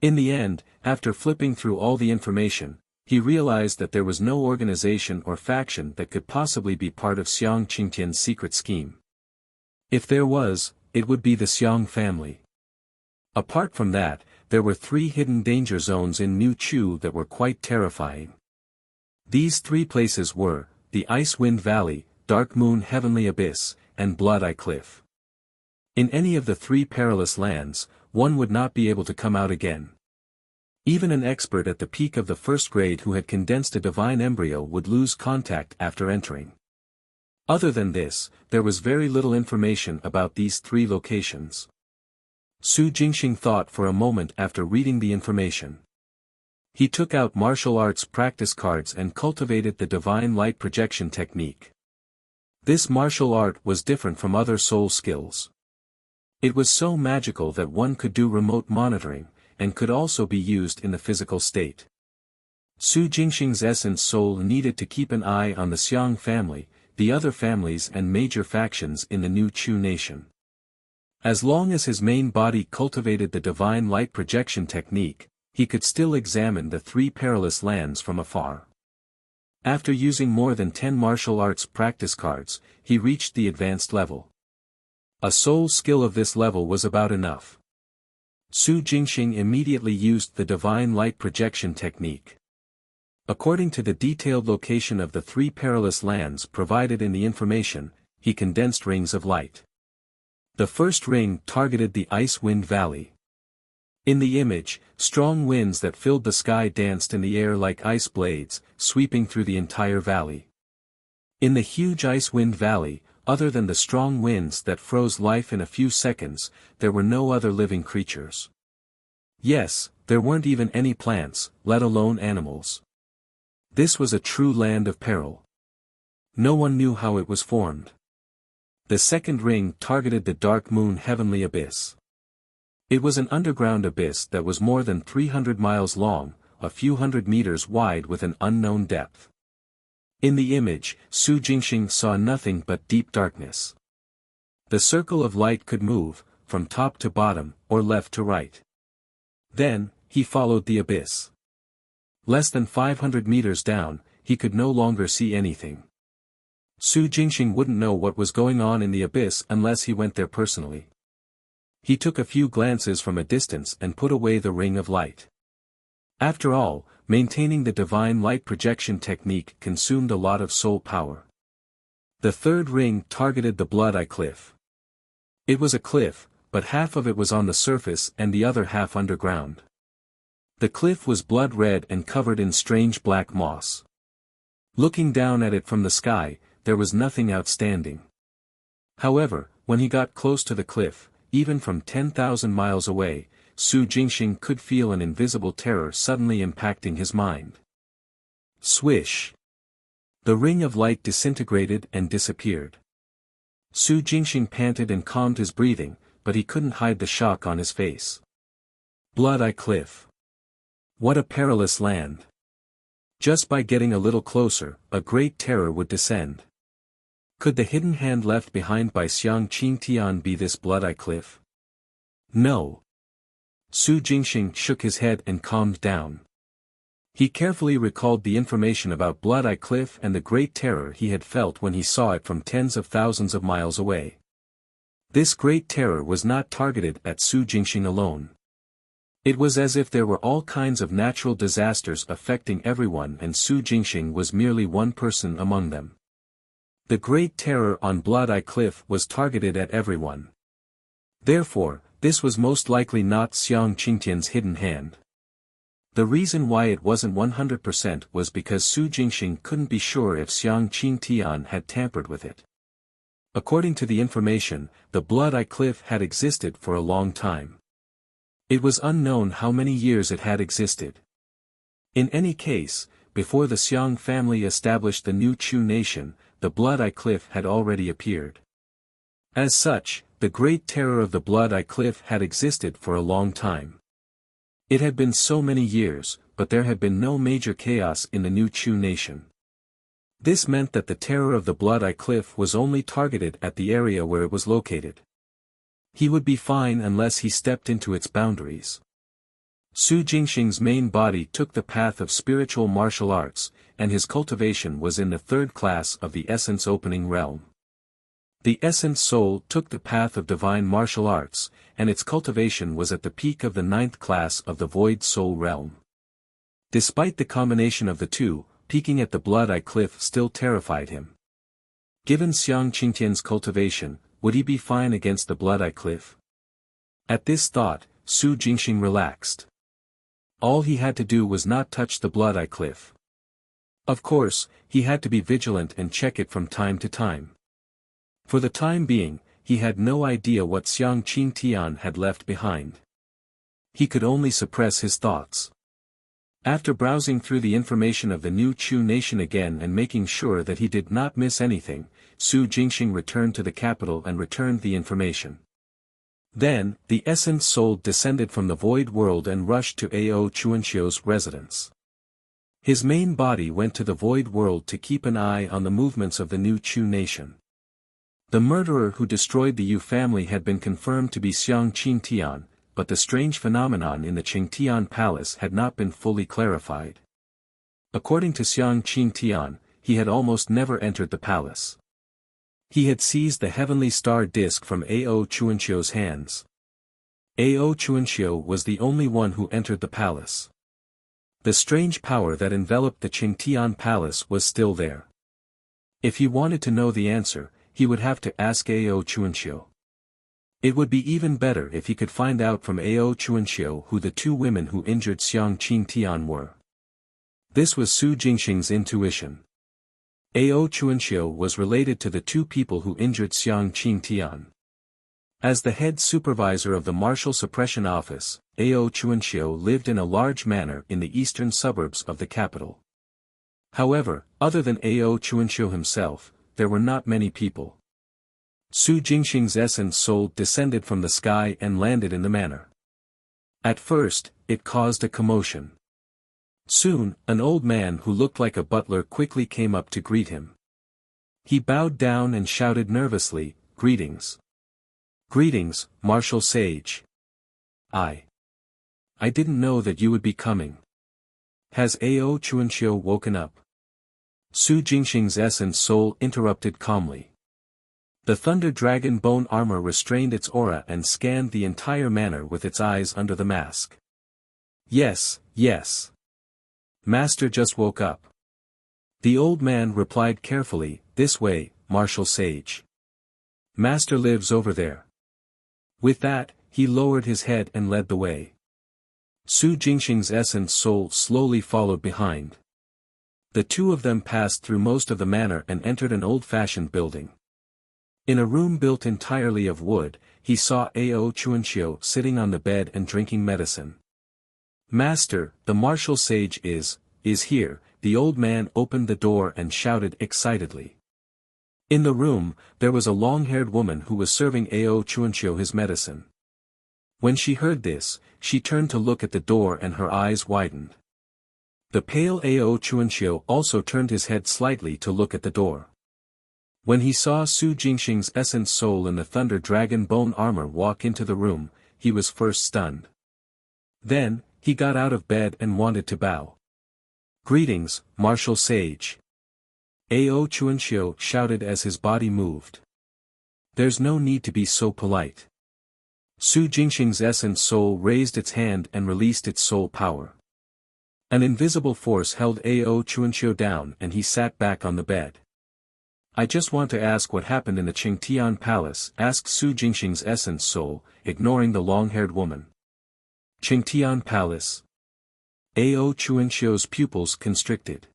In the end, after flipping through all the information, he realized that there was no organization or faction that could possibly be part of Xiang Qingtian's secret scheme. If there was, it would be the Xiong family. Apart from that, there were 3 hidden danger zones in New Chu that were quite terrifying. These 3 places were, the Ice Wind Valley, Dark Moon Heavenly Abyss, and Blood Eye Cliff. In any of the 3 perilous lands, one would not be able to come out again. Even an expert at the peak of the 1st grade who had condensed a divine embryo would lose contact after entering. Other than this, there was very little information about these 3 locations. Su Jingxing thought for a moment after reading the information. He took out martial arts practice cards and cultivated the divine light projection technique. This martial art was different from other soul skills. It was so magical that one could do remote monitoring, and could also be used in the physical state. Su Jingxing's essence soul needed to keep an eye on the Xiang family, the other families and major factions in the new Chu nation. As long as his main body cultivated the divine light projection technique, he could still examine the 3 perilous lands from afar. After using more than 10 martial arts practice cards, he reached the advanced level. A soul skill of this level was about enough. Su Jingxing immediately used the divine light projection technique. According to the detailed location of the 3 perilous lands provided in the information, he condensed rings of light. The first ring targeted the Ice Wind Valley. In the image, strong winds that filled the sky danced in the air like ice blades, sweeping through the entire valley. In the huge Ice Wind Valley, other than the strong winds that froze life in a few seconds, there were no other living creatures. Yes, there weren't even any plants, let alone animals. This was a true land of peril. No one knew how it was formed. The second ring targeted the Dark Moon Heavenly Abyss. It was an underground abyss that was more than 300 miles long, a few hundred meters wide with an unknown depth. In the image, Su Jingxing saw nothing but deep darkness. The circle of light could move, from top to bottom, or left to right. Then, he followed the abyss. Less than 500 meters down, he could no longer see anything. Su Jingxing wouldn't know what was going on in the abyss unless he went there personally. He took a few glances from a distance and put away the ring of light. After all, maintaining the divine light projection technique consumed a lot of soul power. The third ring targeted the Blood Eye Cliff. It was a cliff, but half of it was on the surface and the other half underground. The cliff was blood red and covered in strange black moss. Looking down at it from the sky, there was nothing outstanding. However, when he got close to the cliff, even from 10,000 miles away, Su Jingxing could feel an invisible terror suddenly impacting his mind. Swish! The ring of light disintegrated and disappeared. Su Jingxing panted and calmed his breathing, but he couldn't hide the shock on his face. Blood Eye Cliff. What a perilous land. Just by getting a little closer, a great terror would descend. Could the hidden hand left behind by Xiang Qingtian be this Blood Eye Cliff? No. Su Jingxing shook his head and calmed down. He carefully recalled the information about Blood Eye Cliff and the great terror he had felt when he saw it from tens of thousands of miles away. This great terror was not targeted at Su Jingxing alone. It was as if there were all kinds of natural disasters affecting everyone and Su Jingxing was merely one person among them. The great terror on Blood Eye Cliff was targeted at everyone. Therefore, this was most likely not Xiang Qingtian's hidden hand. The reason why it wasn't 100% was because Su Jingxing couldn't be sure if Xiang Qingtian had tampered with it. According to the information, the Blood Eye Cliff had existed for a long time. It was unknown how many years it had existed. In any case, before the Xiang family established the new Chu nation, the Blood Eye Cliff had already appeared. As such, the great terror of the Blood Eye Cliff had existed for a long time. It had been so many years, but there had been no major chaos in the new Chu nation. This meant that the terror of the Blood Eye Cliff was only targeted at the area where it was located. He would be fine unless he stepped into its boundaries. Su Jingxing's main body took the path of spiritual martial arts, and his cultivation was in the third class of the essence opening realm. The essence soul took the path of divine martial arts, and its cultivation was at the peak of the ninth class of the void soul realm. Despite the combination of the two, peaking at the Blood Eye Cliff still terrified him. Given Xiang Qingtian's cultivation, would he be fine against the Blood Eye Cliff? At this thought, Su Jingxing relaxed. All he had to do was not touch the Blood Eye Cliff. Of course, he had to be vigilant and check it from time to time. For the time being, he had no idea what Xiang Qingtian had left behind. He could only suppress his thoughts. After browsing through the information of the new Chu nation again and making sure that he did not miss anything, Su Jingxing returned to the capital and returned the information. Then, the essence soul descended from the void world and rushed to Ao Chuanxiu's residence. His main body went to the void world to keep an eye on the movements of the new Chu nation. The murderer who destroyed the Yu family had been confirmed to be Xiang Qingtian, but the strange phenomenon in the Qingtian palace had not been fully clarified. According to Xiang Qingtian, he had almost never entered the palace. He had seized the heavenly star disk from Ao Chuanxiu's hands. Ao Chuanxiu was the only one who entered the palace. The strange power that enveloped the Qingtian palace was still there. If he wanted to know the answer, he would have to ask Ao Chuanxiu. It would be even better if he could find out from Ao Chuanxiu who the two women who injured Xiang Qingtian were. This was Su Jingxing's intuition. Ao Chuanxiu was related to the two people who injured Xiang Qingtian. As the head supervisor of the Martial Suppression Office, Ao Chuanxiu lived in a large manor in the eastern suburbs of the capital. However, other than Ao Chuanxiu himself, there were not many people. Su Jingxing's essence soul descended from the sky and landed in the manor. At first, it caused a commotion. Soon, an old man who looked like a butler quickly came up to greet him. He bowed down and shouted nervously, "Greetings. Greetings, Martial Sage. I didn't know that you would be coming. Has Ao Chuanxiu woken up?" Su Jingxing's essence soul interrupted calmly. The Thunder Dragon bone armor restrained its aura and scanned the entire manor with its eyes under the mask. Yes. Master just woke up. The old man replied carefully, "This way, Martial Sage. Master lives over there." With that, he lowered his head and led the way. Su Jingxing's essence soul slowly followed behind. The two of them passed through most of the manor and entered an old-fashioned building. In a room built entirely of wood, he saw Ao Chuanxiu sitting on the bed and drinking medicine. "Master, the martial sage is here," the old man opened the door and shouted excitedly. In the room, there was a long-haired woman who was serving Ao Chuanxiu his medicine. When she heard this, she turned to look at the door and her eyes widened. The pale Ao Chuanxiu also turned his head slightly to look at the door. When he saw Su Jingxing's essence soul in the Thunder Dragon bone armor walk into the room, he was first stunned. Then, he got out of bed and wanted to bow. "Greetings, martial sage." Ao Chuanxiu shouted as his body moved. "There's no need to be so polite." Su Jingxing's essence soul raised its hand and released its soul power. An invisible force held Ao Chuanxiu down and he sat back on the bed. "I just want to ask what happened in the Qingtian palace," asked Su Jingxing's essence soul, ignoring the long-haired woman. "Qingtian palace?" Ao Chuanxiu's pupils constricted.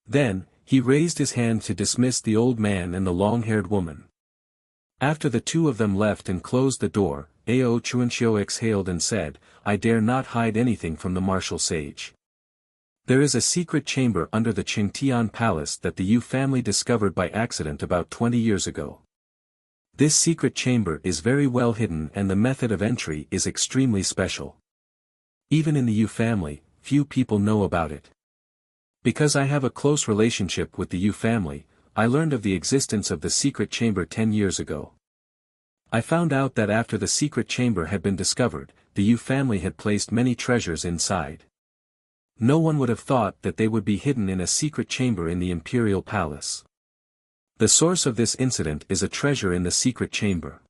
Then, he raised his hand to dismiss the old man and the long-haired woman. After the two of them left and closed the door, Ao Chuanxiu exhaled and said, "I dare not hide anything from the martial sage. There is a secret chamber under the Qingtian palace that the Yu family discovered by accident about 20 years ago. This secret chamber is very well hidden and the method of entry is extremely special. Even in the Yu family, few people know about it. Because I have a close relationship with the Yu family, I learned of the existence of the secret chamber 10 years ago. I found out that after the secret chamber had been discovered, the Yu family had placed many treasures inside. No one would have thought that they would be hidden in a secret chamber in the imperial palace. The source of this incident is a treasure in the secret chamber.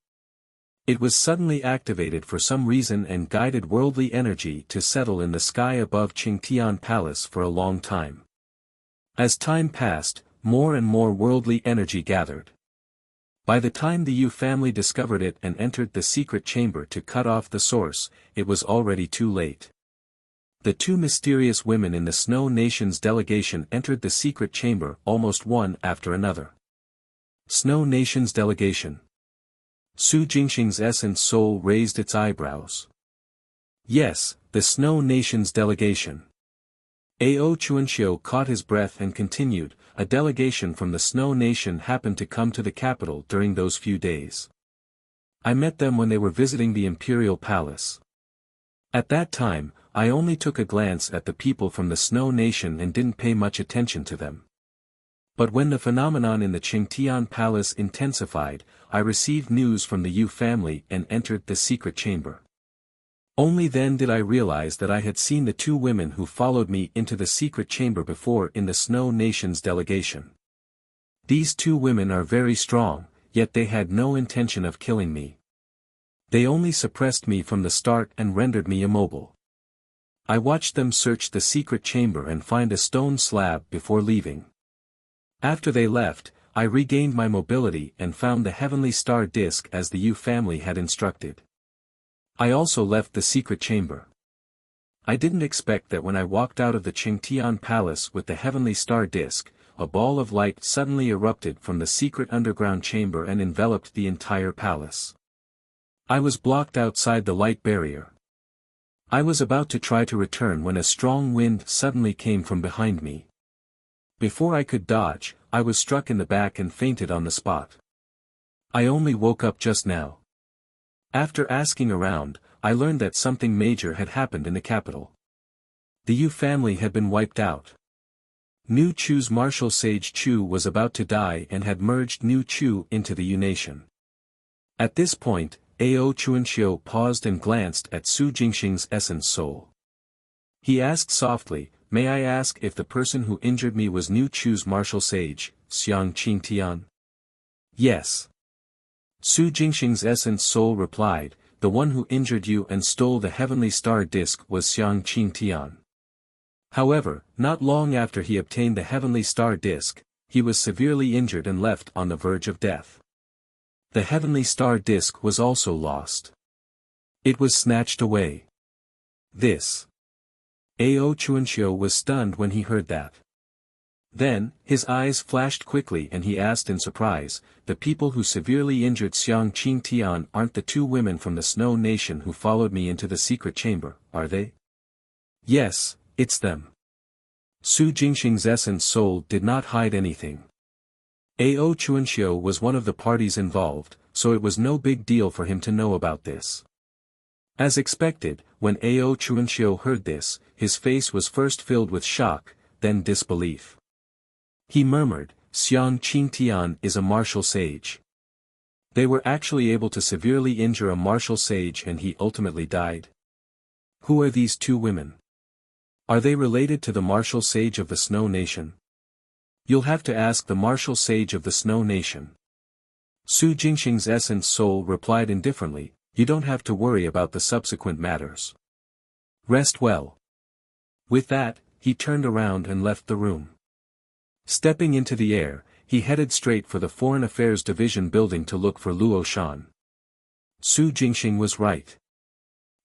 It was suddenly activated for some reason and guided worldly energy to settle in the sky above Qingtian palace for a long time. As time passed, more and more worldly energy gathered. By the time the Yu family discovered it and entered the secret chamber to cut off the source, it was already too late. The two mysterious women in the Snow Nation's delegation entered the secret chamber almost one after another. Snow Nation's delegation. Su Jingxing's essence soul raised its eyebrows. Yes, the Snow Nation's delegation. Ao Chuanxiu caught his breath and continued, a delegation from the Snow Nation happened to come to the capital during those few days. I met them when they were visiting the imperial palace. At that time, I only took a glance at the people from the Snow Nation and didn't pay much attention to them. But when the phenomenon in the Qingtian palace intensified, I received news from the Yu family and entered the secret chamber. Only then did I realize that I had seen the two women who followed me into the secret chamber before in the Snow Nation's delegation. These two women are very strong, yet they had no intention of killing me. They only suppressed me from the start and rendered me immobile. I watched them search the secret chamber and find a stone slab before leaving. After they left, I regained my mobility and found the heavenly star disk as the Yu family had instructed. I also left the secret chamber. I didn't expect that when I walked out of the Qingtian palace with the heavenly star disk, a ball of light suddenly erupted from the secret underground chamber and enveloped the entire palace. I was blocked outside the light barrier. I was about to try to return when a strong wind suddenly came from behind me. Before I could dodge, I was struck in the back and fainted on the spot. I only woke up just now. After asking around, I learned that something major had happened in the capital. The Yu family had been wiped out. Nu Chu's martial sage Chu was about to die and had merged Nu Chu into the Yu nation. At this point, Ao Chuanxiu paused and glanced at Su Jingxing's essence soul. He asked softly, "May I ask if the person who injured me was Nu Chu's martial sage, Xiang Qingtian?" "Yes." Su Jingxing's essence soul replied, "The one who injured you and stole the heavenly star disk was Xiang Qingtian. However, not long after he obtained the heavenly star disk, he was severely injured and left on the verge of death. The heavenly star disk was also lost. It was snatched away." This. Ao Chuanxiu was stunned when he heard that. Then, his eyes flashed quickly and he asked in surprise, "The people who severely injured Xiang Qingtian aren't the two women from the Snow Nation who followed me into the secret chamber, are they?" "Yes, it's them." Su Jingxing's essence soul did not hide anything. Ao Chuanxiu was one of the parties involved, so it was no big deal for him to know about this. As expected, when Ao Chuanxiu heard this, his face was first filled with shock, then disbelief. He murmured, "Xiang Qingtian is a martial sage. They were actually able to severely injure a martial sage and he ultimately died. Who are these two women? Are they related to the martial sage of the Snow Nation? You'll have to ask the martial sage of the Snow Nation." Su Jingxing's essence soul replied indifferently, "You don't have to worry about the subsequent matters. Rest well." With that, he turned around and left the room. Stepping into the air, he headed straight for the Foreign Affairs Division building to look for Luo Shan. Su Jingxing was right.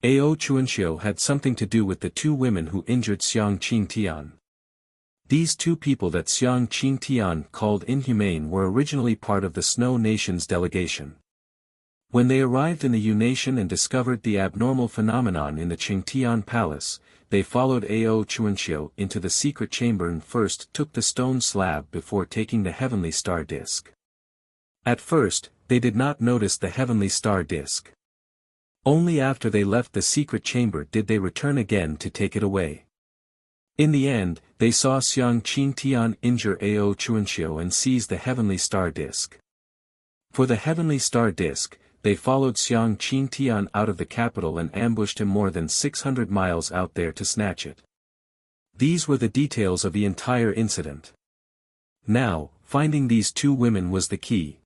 Ao Chuanxiu had something to do with the two women who injured Xiang Qingtian. These two people that Xiang Qingtian called inhumane were originally part of the Snow Nation's delegation. When they arrived in the Yu Nation and discovered the abnormal phenomenon in the Qingtian palace, they followed Ao Chuanxiu into the secret chamber and first took the stone slab before taking the heavenly star disk. At first, they did not notice the heavenly star disk. Only after they left the secret chamber did they return again to take it away. In the end, they saw Xiang Qingtian injure Ao Chuanxiu and seize the heavenly star disk. For the heavenly star disk, they followed Xiang Qingtian out of the capital and ambushed him more than 600 miles out there to snatch it. These were the details of the entire incident. Now, finding these two women was the key.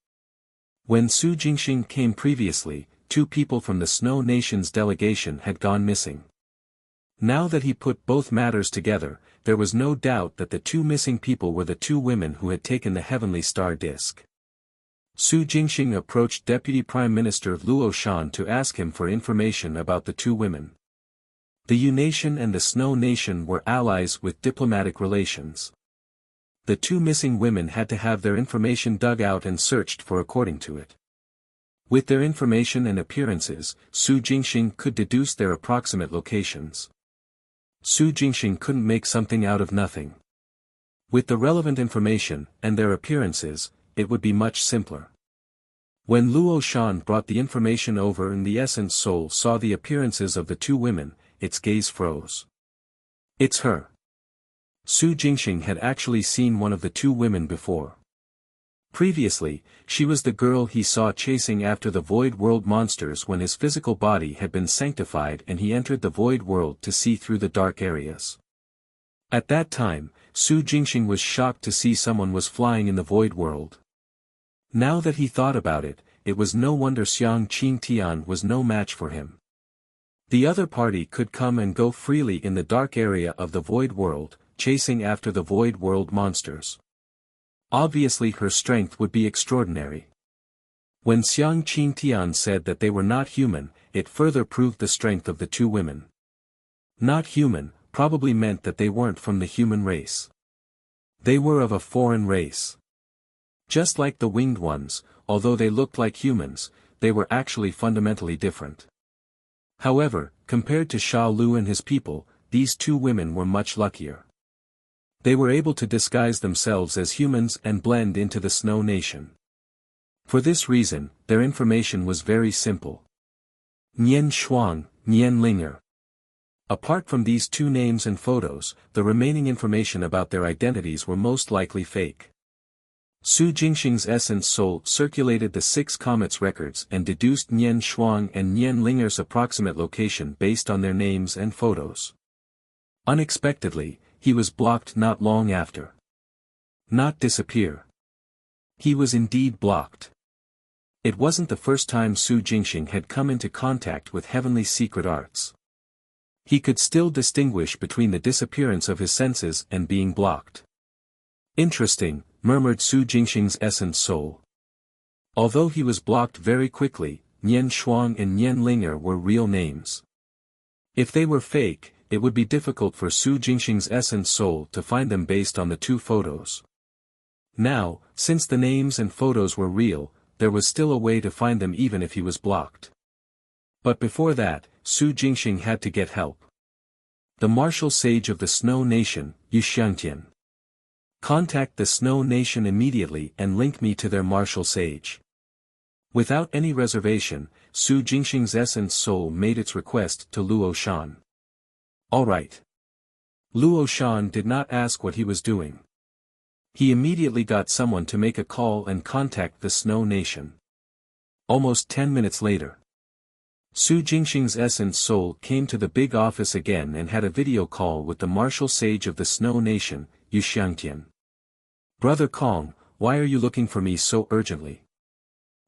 When Su Jingxing came previously, two people from the Snow Nation's delegation had gone missing. Now that he put both matters together, there was no doubt that the two missing people were the two women who had taken the heavenly star disk. Su Jingxing approached Deputy Prime Minister Luo Shan to ask him for information about the two women. The Yu Nation and the Snow Nation were allies with diplomatic relations. The two missing women had to have their information dug out and searched for according to it. With their information and appearances, Su Jingxing could deduce their approximate locations. Su Jingxing couldn't make something out of nothing. With the relevant information, and their appearances, it would be much simpler. When Luo Shan brought the information over and the Essence Soul saw the appearances of the two women, its gaze froze. It's her. Su Jingxing had actually seen one of the two women before. Previously, she was the girl he saw chasing after the Void World monsters when his physical body had been sanctified and he entered the Void World to see through the dark areas. At that time, Su Jingxing was shocked to see someone was flying in the Void World. Now that he thought about it, it was no wonder Xiang Qingtian was no match for him. The other party could come and go freely in the dark area of the Void World, chasing after the Void World monsters. Obviously her strength would be extraordinary. When Xiang Qingtian said that they were not human, it further proved the strength of the two women. Not human, probably meant that they weren't from the human race. They were of a foreign race. Just like the winged ones, although they looked like humans, they were actually fundamentally different. However, compared to Sha Lu and his people, these two women were much luckier. They were able to disguise themselves as humans and blend into the Snow Nation. For this reason, their information was very simple. Nian Shuang, Nian Linger. Apart from these two names and photos, the remaining information about their identities were most likely fake. Su Jingxing's Essence Soul circulated the 6 comets records and deduced Nian Shuang and Nian Linger's approximate location based on their names and photos. Unexpectedly, he was blocked not long after. Not disappear. He was indeed blocked. It wasn't the first time Su Jingxing had come into contact with heavenly secret arts. He could still distinguish between the disappearance of his senses and being blocked. Interesting, murmured Su Jingxing's Essence Soul. Although he was blocked very quickly, Nian Shuang and Nian Linger were real names. If they were fake, it would be difficult for Su Jingxing's Essence Soul to find them based on the 2 photos. Now, since the names and photos were real, there was still a way to find them even if he was blocked. But before that, Su Jingxing had to get help. The martial sage of the Snow Nation, Yu Xiangtian. Contact the Snow Nation immediately and link me to their martial sage. Without any reservation, Su Jingxing's Essence Soul made its request to Luo Shan. Alright. Luo Shan did not ask what he was doing. He immediately got someone to make a call and contact the Snow Nation. Almost 10 minutes later, Su Jingxing's Essence Soul came to the big office again and had a video call with the martial sage of the Snow Nation, Yu Xiangtian. Brother Kong, why are you looking for me so urgently?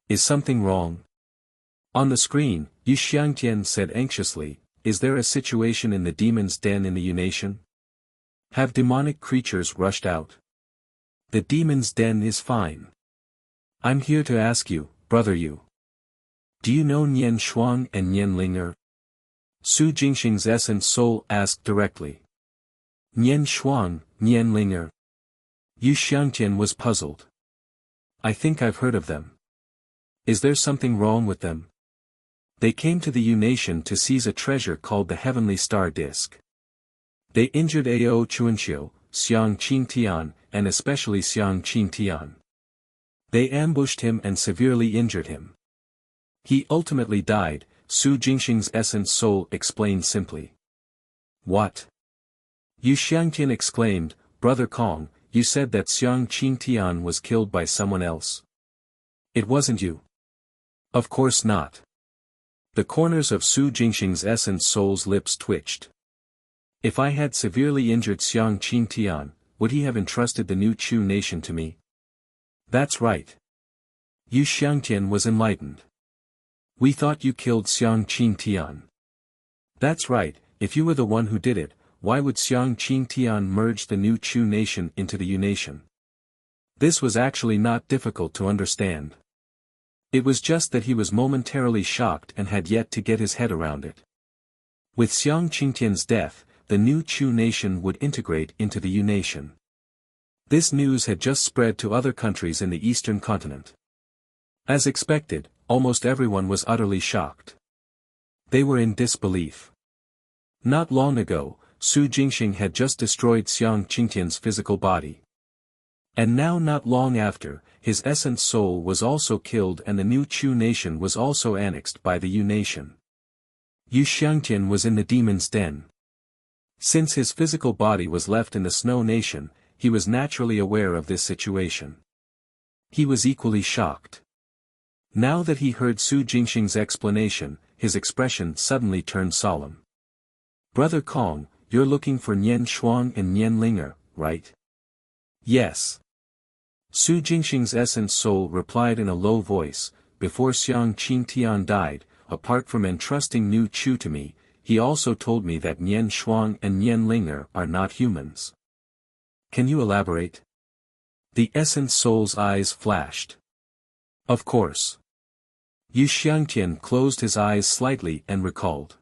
Is something wrong? On the screen, Yu Xiangtian said anxiously, is there a situation in the demon's den in the Unation? Have demonic creatures rushed out? The demon's den is fine. I'm here to ask you, Brother Yu. Do you know Nian Shuang and Nian Linger? Su Jingxing's Essence Soul asked directly. Nian Shuang, Nian Linger. Yu Xiangtian was puzzled. I think I've heard of them. Is there something wrong with them? They came to the Unation to seize a treasure called the Heavenly Star Disk. They injured Ao Chuanxiu, Xiang Qingtian, and especially Xiang Qingtian. They ambushed him and severely injured him. He ultimately died, Su Jingxing's Essence Soul explained simply. What? Yu Xiangtian exclaimed, Brother Kong, you said that Xiang Qingtian was killed by someone else. It wasn't you. Of course not. The corners of Su Jingxing's Essence Soul's lips twitched. If I had severely injured Xiang Qingtian, would he have entrusted the new Chu nation to me? That's right. Yu Xiangtian was enlightened. We thought you killed Xiang Qingtian. That's right, if you were the one who did it, why would Xiang Qingtian merge the new Chu nation into the Unation? This was actually not difficult to understand. It was just that he was momentarily shocked and had yet to get his head around it. With Xiang Qingtian's death, the new Chu nation would integrate into the Unation. This news had just spread to other countries in the eastern continent. As expected, almost everyone was utterly shocked. They were in disbelief. Not long ago, Su Jingxing had just destroyed Xiang Qingtian's physical body. And now not long after, his essence soul was also killed and the new Chu nation was also annexed by the Yu nation. Yu Xiangtian was in the demon's den. Since his physical body was left in the Snow Nation, he was naturally aware of this situation. He was equally shocked. Now that he heard Su Jingxing's explanation, his expression suddenly turned solemn. "Brother Kong, you're looking for Nian Shuang and Nian Linger, right?" "Yes." Su Jingxing's essence soul replied in a low voice, "Before Xiang Qingtian died, apart from entrusting New Chu to me, he also told me that Nian Shuang and Nian Linger are not humans." "Can you elaborate?" The essence soul's eyes flashed. "Of course." Yu Xiangtian closed his eyes slightly and recalled.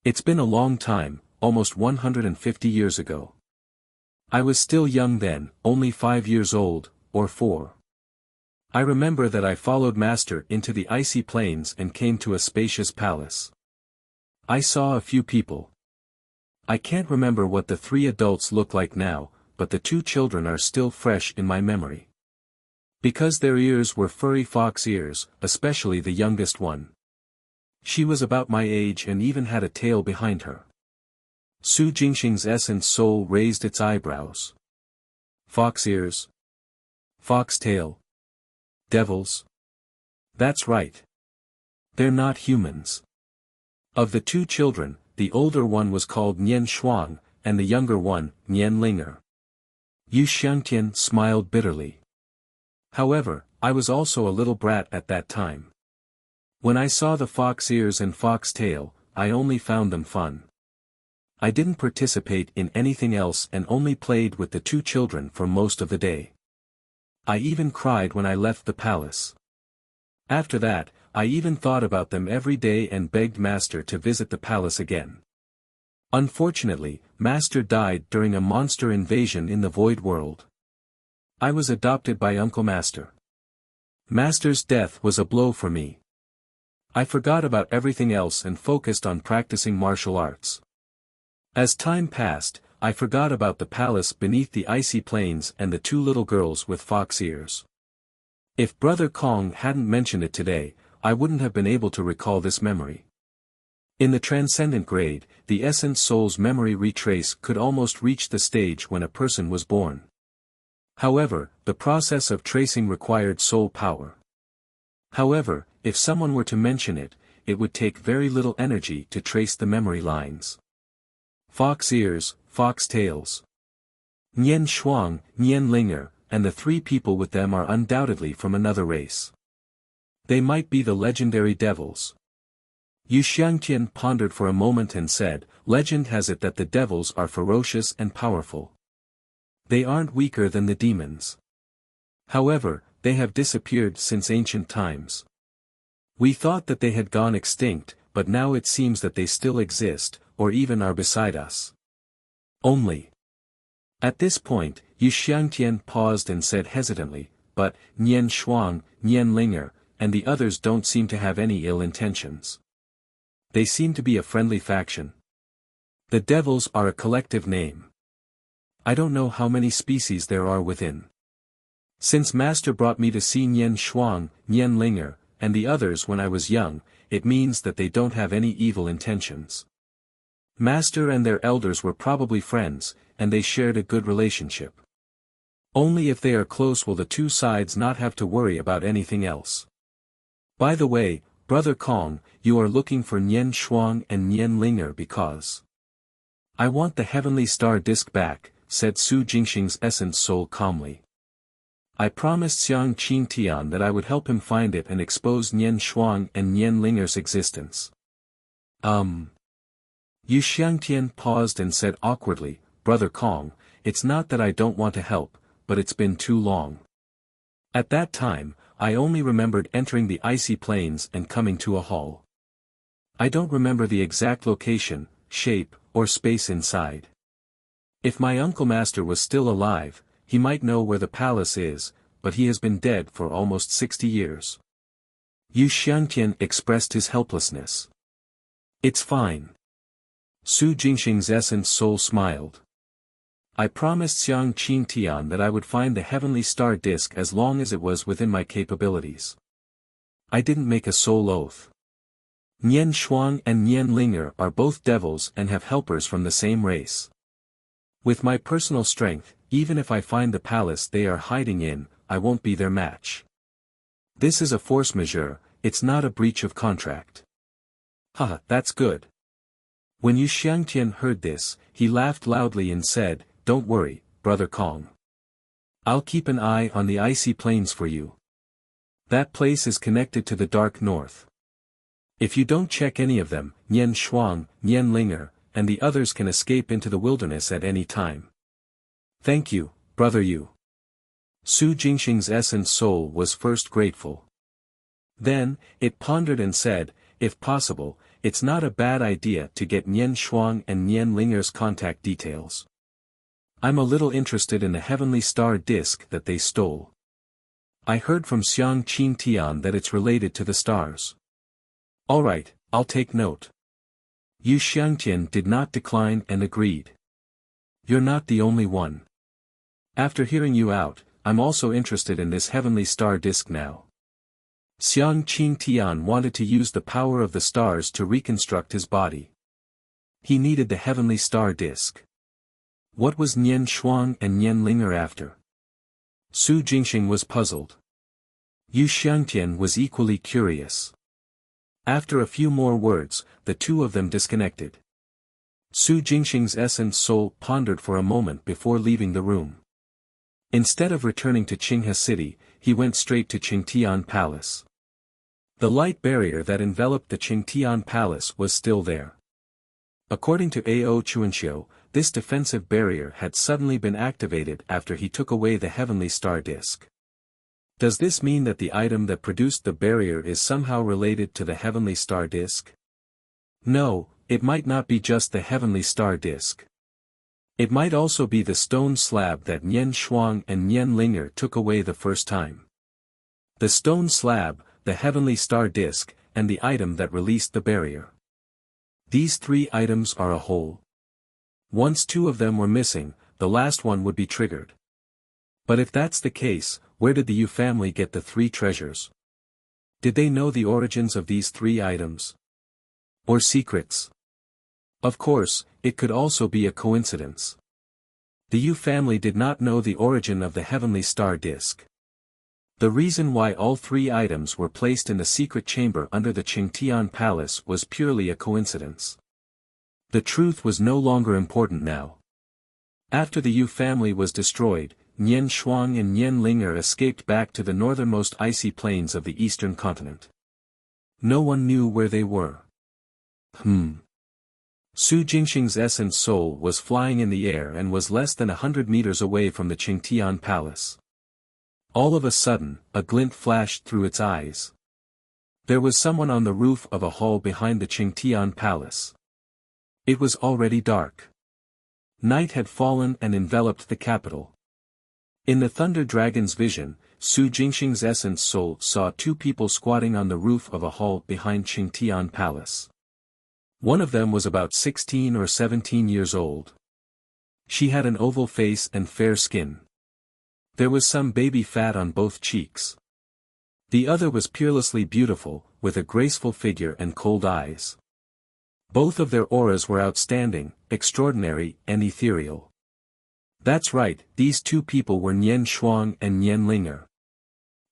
"It's been a long time, almost 150 years ago. I was still young then, only 5 years old, or 4. I remember that I followed Master into the icy plains and came to a spacious palace. I saw a few people. I can't remember what the 3 adults look like now, but the 2 children are still fresh in my memory. Because their ears were furry fox ears, especially the youngest one. She was about my age and even had a tail behind her." Su Jingxing's essence soul raised its eyebrows. "Fox ears? Fox tail? Devils? That's right. They're not humans." Of the 2 children, the older one was called Nian Shuang, and the younger one, Nian Linger. Yu Xiangtian smiled bitterly. "However, I was also a little brat at that time. When I saw the fox ears and fox tail, I only found them fun. I didn't participate in anything else and only played with the 2 children for most of the day. I even cried when I left the palace. After that, I even thought about them every day and begged Master to visit the palace again. Unfortunately, Master died during a monster invasion in the Void World. I was adopted by Uncle Master. Master's death was a blow for me. I forgot about everything else and focused on practicing martial arts. As time passed, I forgot about the palace beneath the icy plains and the 2 little girls with fox ears. If Brother Kong hadn't mentioned it today, I wouldn't have been able to recall this memory." In the transcendent grade, the essence soul's memory retrace could almost reach the stage when a person was born. However, the process of tracing required soul power. However, if someone were to mention it, it would take very little energy to trace the memory lines. Fox ears, fox tails. Nian Shuang, Nian Linger, and the 3 people with them are undoubtedly from another race. They might be the legendary devils. Yu Xiangtian pondered for a moment and said, "Legend has it that the devils are ferocious and powerful. They aren't weaker than the demons. However, they have disappeared since ancient times. We thought that they had gone extinct, but now it seems that they still exist, or even are beside us. Only." At this point, Yu Xiangtian paused and said hesitantly, "But, Nian Shuang, Nian Linger, and the others don't seem to have any ill intentions. They seem to be a friendly faction. The devils are a collective name. I don't know how many species there are within. Since Master brought me to see Nian Shuang, Nian Linger, and the others when I was young, it means that they don't have any evil intentions. Master and their elders were probably friends, and they shared a good relationship. Only if they are close will the 2 sides not have to worry about anything else. By the way, Brother Kong, you are looking for Nian Shuang and Nian Linger because I want the heavenly star disk back," said Su Jingxing's essence soul calmly. "I promised Xiang Qingtian that I would help him find it and expose Nian Shuang and Nian Linger's existence." Yu Xiangtian paused and said awkwardly, "Brother Kong, it's not that I don't want to help, but it's been too long. At that time, I only remembered entering the icy plains and coming to a hall. I don't remember the exact location, shape, or space inside. If my Uncle Master was still alive, he might know where the palace is, but he has been dead for almost 60 years. Yu Xiangtian expressed his helplessness. "It's fine." Su Jingxing's essence soul smiled. I promised Xiang Qing Tian that I would find the heavenly star disk as long as it was within my capabilities. I didn't make a soul oath. Nian Shuang and Nian Linger are both devils and have helpers from the same race. With my personal strength, even if I find the palace they are hiding in, I won't be their match. This is a force majeure, it's not a breach of contract. Haha, that's good. When Yu Xiangtian heard this, he laughed loudly and said, "Don't worry, Brother Kong. I'll keep an eye on the icy plains for you. That place is connected to the dark north. If you don't check any of them, Nian Shuang, Nian Linger, and the others can escape into the wilderness at any time." "Thank you, Brother Yu." Su Jingxing's essence soul was first grateful. Then, it pondered and said, "If possible, it's not a bad idea to get Nian Shuang and Nian Linger's contact details. I'm a little interested in the heavenly star disk that they stole. I heard from Xiang Qing Tian that it's related to the stars." "Alright, I'll take note." Yu Xiangtian did not decline and agreed. "You're not the only one. After hearing you out, I'm also interested in this heavenly star disk now." Xiang Qing Tian wanted to use the power of the stars to reconstruct his body. He needed the heavenly star disk. What was Nian Shuang and Nian Linger after? Su Jingxing was puzzled. Yu Xiangtian was equally curious. After a few more words, the two of them disconnected. Su Jingxing's essence soul pondered for a moment before leaving the room. Instead of returning to Qinghe City, he went straight to Qingtian Palace. The light barrier that enveloped the Qingtian Palace was still there. According to Ao Chuanxiu, this defensive barrier had suddenly been activated after he took away the heavenly star disk. Does this mean that the item that produced the barrier is somehow related to the heavenly star disk? No, it might not be just the heavenly star disk. It might also be the stone slab that Nian Shuang and Nian Linger took away the first time. The stone slab, the heavenly star disk, and the item that released the barrier. These three items are a whole. Once two of them were missing, the last one would be triggered. But if that's the case, where did the Yu family get the three treasures? Did they know the origins of these three items? Or secrets? Of course, it could also be a coincidence. The Yu family did not know the origin of the heavenly star disk. The reason why all three items were placed in the secret chamber under the Qingtian Palace was purely a coincidence. The truth was no longer important now. After the Yu family was destroyed, Nian Shuang and Nian Linger escaped back to the northernmost icy plains of the eastern continent. No one knew where they were. Su Jingxing's essence soul was flying in the air and was less than 100 meters away from the Qingtian Palace. All of a sudden, a glint flashed through its eyes. There was someone on the roof of a hall behind the Qingtian Palace. It was already dark. Night had fallen and enveloped the capital. In the Thunder Dragon's vision, Su Jingxing's essence soul saw two people squatting on the roof of a hall behind Qingtian Palace. One of them was about 16 or 17 years old. She had an oval face and fair skin. There was some baby fat on both cheeks. The other was peerlessly beautiful, with a graceful figure and cold eyes. Both of their auras were outstanding, extraordinary, and ethereal. That's right, these two people were Nian Shuang and Nian Linger.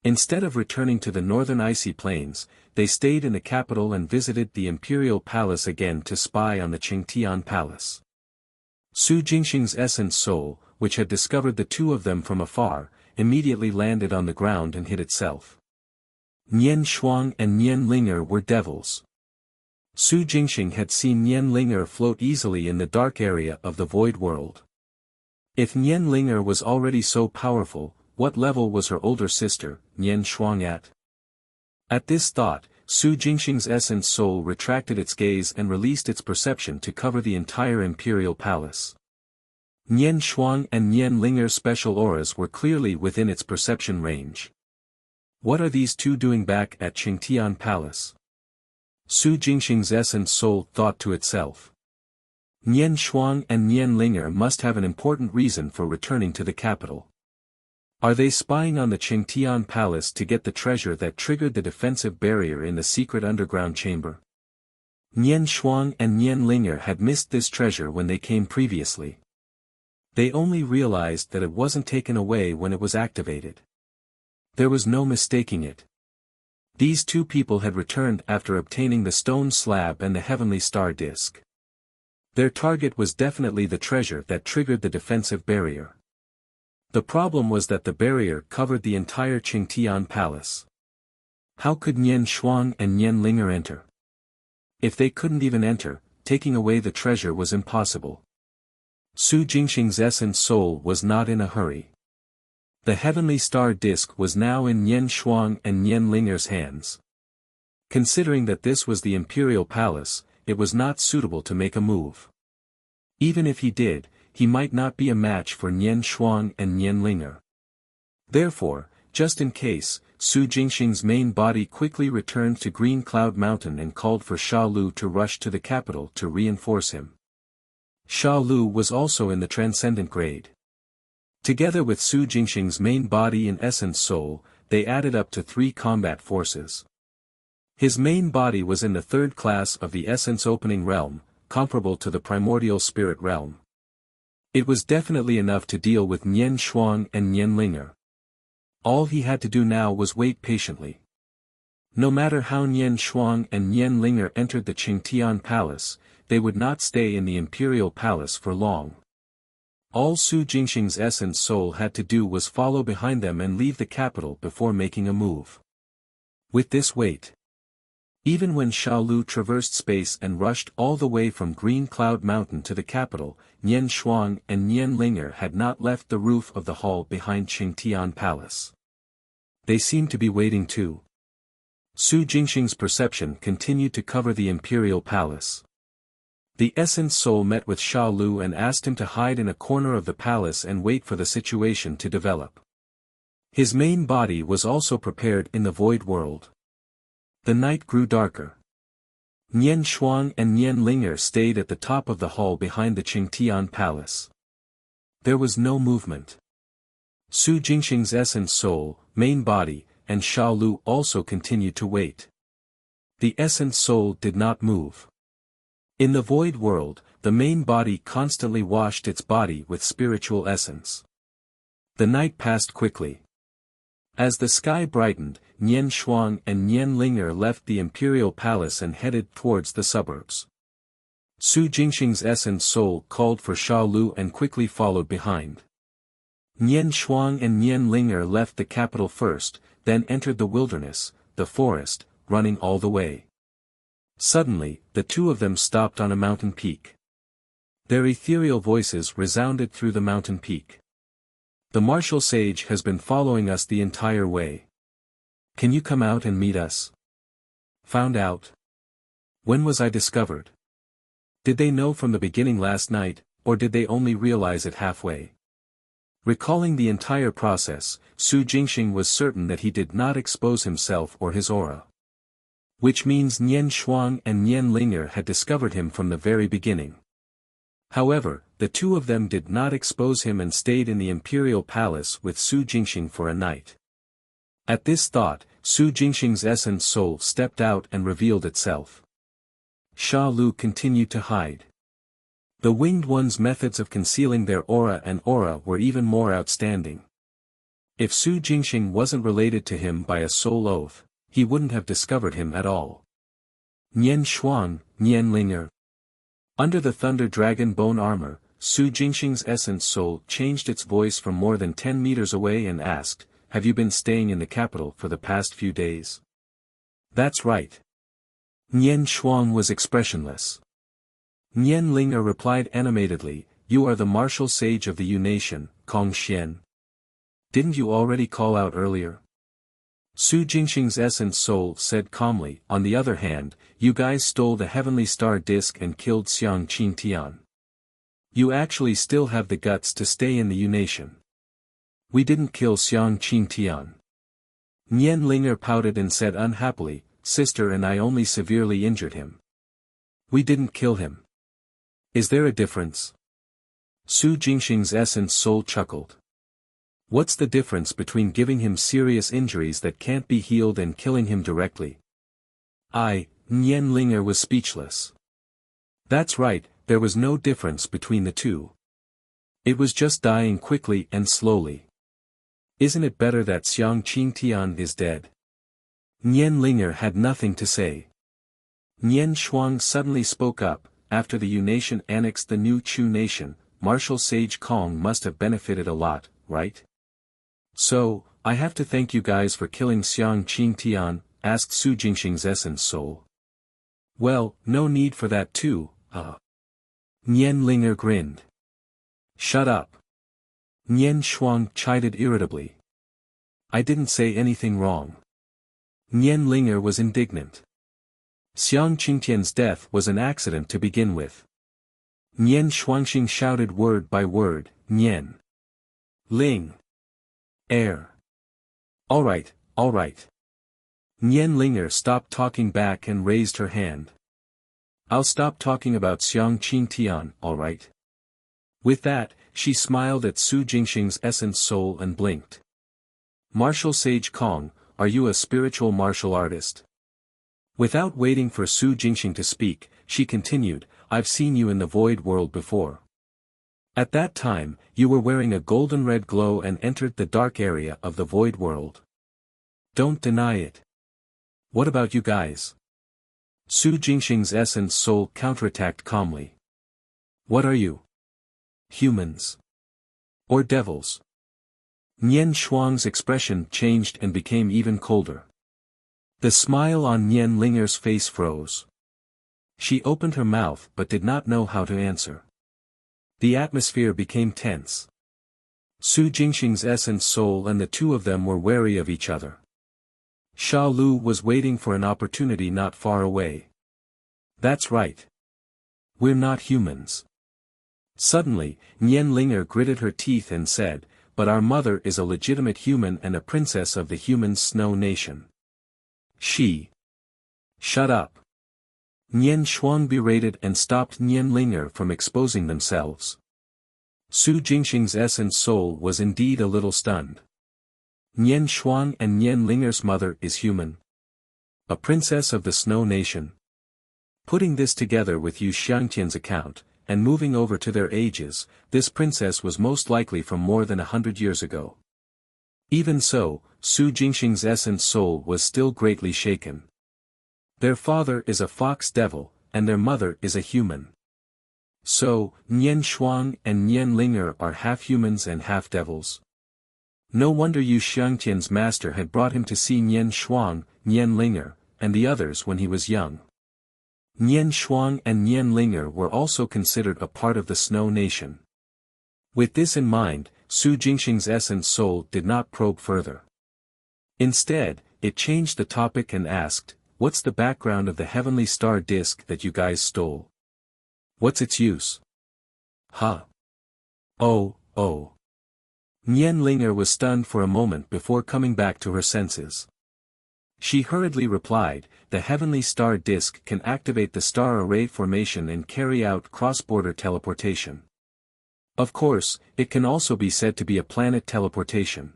Instead of returning to the northern icy plains, they stayed in the capital and visited the imperial palace again to spy on the Qingtian Palace. Su Jingxing's essence soul, which had discovered the two of them from afar, immediately landed on the ground and hid itself. Nian Shuang and Nian Linger were devils. Su Jingxing had seen Nian Linger float easily in the dark area of the void world. If Nian Linger was already so powerful, what level was her older sister, Nian Shuang at? At this thought, Su Jingxing's essence soul retracted its gaze and released its perception to cover the entire imperial palace. Nian Shuang and Nian Linger's special auras were clearly within its perception range. What are these two doing back at Qingtian Palace? Su Jingxing's essence soul thought to itself. Nian Shuang and Nian Linger must have an important reason for returning to the capital. Are they spying on the Qingtian Palace to get the treasure that triggered the defensive barrier in the secret underground chamber? Nian Shuang and Nian Linger had missed this treasure when they came previously. They only realized that it wasn't taken away when it was activated. There was no mistaking it. These two people had returned after obtaining the stone slab and the heavenly star disk. Their target was definitely the treasure that triggered the defensive barrier. The problem was that the barrier covered the entire Qingtian Palace. How could Nian Shuang and Nian Linger enter? If they couldn't even enter, taking away the treasure was impossible. Su Jingxing's essence soul was not in a hurry. The heavenly star disk was now in Nian Shuang and Nian Linger's hands. Considering that this was the imperial palace, it was not suitable to make a move. Even if he did, he might not be a match for Nian Shuang and Nian Linger. Therefore, just in case, Su Jingxing's main body quickly returned to Green Cloud Mountain and called for Sha Lu to rush to the capital to reinforce him. Sha Lu was also in the transcendent grade. Together with Su Jingxing's main body and essence soul, they added up to 3 combat forces. His main body was in the 3rd class of the essence opening realm, comparable to the primordial spirit realm. It was definitely enough to deal with Nian Shuang and Nian Linger. All he had to do now was wait patiently. No matter how Nian Shuang and Nian Linger entered the Qingtian Palace, they would not stay in the imperial palace for long. All Su Jingxing's essence soul had to do was follow behind them and leave the capital before making a move. With this weight, even when Sha Lu traversed space and rushed all the way from Green Cloud Mountain to the capital, Nian Shuang and Nian Linger had not left the roof of the hall behind Qingtian Palace. They seemed to be waiting too. Su Jingxing's perception continued to cover the imperial palace. The essence soul met with Sha Lu and asked him to hide in a corner of the palace and wait for the situation to develop. His main body was also prepared in the void world. The night grew darker. Nian Shuang and Nian Linger stayed at the top of the hall behind the Qingtian Palace. There was no movement. Su Jingxing's essence soul, main body, and Sha Lu also continued to wait. The essence soul did not move. In the void world, the main body constantly washed its body with spiritual essence. The night passed quickly. As the sky brightened, Nian Shuang and Nian Linger left the imperial palace and headed towards the suburbs. Su Jingxing's essence soul called for Sha Lu and quickly followed behind. Nian Shuang and Nian Linger left the capital first, then entered the wilderness, the forest, running all the way. Suddenly, the two of them stopped on a mountain peak. Their ethereal voices resounded through the mountain peak. The martial sage has been following us the entire way. Can you come out and meet us? Found out? When was I discovered? Did they know from the beginning last night, or did they only realize it halfway? Recalling the entire process, Su Jingxing was certain that he did not expose himself or his aura. Which means Nian Shuang and Nian Linger had discovered him from the very beginning. However, the two of them did not expose him and stayed in the imperial palace with Su Jingxing for a night. At this thought, Su Jingxing's essence soul stepped out and revealed itself. Sha Lu continued to hide. The Winged One's methods of concealing their aura and aura were even more outstanding. If Su Jingxing wasn't related to him by a soul oath, he wouldn't have discovered him at all. Nian Shuang, Nian Linger. Under the Thunder Dragon bone armor, Su Jingxing's essence soul changed its voice from more than 10 meters away and asked, "Have you been staying in the capital for the past few days?" "That's right." Nian Shuang was expressionless. Nian Linger replied animatedly, "You are the martial sage of the Yu Nation, Kong Xian. Didn't you already call out earlier?" Su Jingxing's essence soul said calmly, "On the other hand, you guys stole the heavenly star disk and killed Xiang Qingtian. You actually still have the guts to stay in the Yu Nation." "We didn't kill Xiang Qingtian." Nian Linger pouted and said unhappily, "Sister and I only severely injured him. We didn't kill him." Is there a difference? Su Jingxing's essence soul chuckled. What's the difference between giving him serious injuries that can't be healed and killing him directly? Nian Linger was speechless. That's right, there was no difference between the two. It was just dying quickly and slowly. Isn't it better that Xiang Qingtian is dead? Nian Linger had nothing to say. Nian Shuang suddenly spoke up. After the Yu nation annexed the new Chu nation, Martial Sage Kong must have benefited a lot, right? So, I have to thank you guys for killing Xiang Qingtian, asked Su Jingxing's essence soul. Well, no need for that too, Nian Linger grinned. Shut up. Nian Shuang chided irritably. I didn't say anything wrong. Nian Linger was indignant. Xiang Qingtian's death was an accident to begin with. Nian Shuangxing shouted word by word, Nian Ling. Air. Alright. Nian Linger stopped talking back and raised her hand. I'll stop talking about Xiang Qingtian, alright? With that, she smiled at Su Jingxing's essence soul and blinked. Martial Sage Kong, are you a spiritual martial artist? Without waiting for Su Jingxing to speak, she continued, I've seen you in the void world before. At that time, you were wearing a golden red glow and entered the dark area of the void world. Don't deny it. What about you guys? Su Jingxing's essence soul counterattacked calmly. What are you? Humans? Or devils? Nian Shuang's expression changed and became even colder. The smile on Nian Linger's face froze. She opened her mouth but did not know how to answer. The atmosphere became tense. Su Jingxing's essence soul and the two of them were wary of each other. Sha Lu was waiting for an opportunity not far away. That's right. We're not humans. Suddenly, Nian Linger gritted her teeth and said, but our mother is a legitimate human and a princess of the human snow nation. Shut up. Nian Shuang berated and stopped Nian Linger from exposing themselves. Su Jingxing's essence soul was indeed a little stunned. Nian Shuang and Nian Linger's mother is human. A princess of the snow nation. Putting this together with Yu Xiangtian's account, and moving over to their ages, this princess was most likely from more than 100 years ago. Even so, Su Jingxing's essence soul was still greatly shaken. Their father is a fox devil, and their mother is a human. So, Nian Shuang and Nian Linger are half humans and half devils. No wonder Yu Xiangtian's master had brought him to see Nian Shuang, Nian Linger, and the others when he was young. Nian Shuang and Nian Linger were also considered a part of the Snow Nation. With this in mind, Su Jingxing's essence soul did not probe further. Instead, it changed the topic and asked, what's the background of the heavenly star disk that you guys stole? What's its use? Oh. Nian Linger was stunned for a moment before coming back to her senses. She hurriedly replied, the heavenly star disk can activate the star array formation and carry out cross-border teleportation. Of course, it can also be said to be a planet teleportation.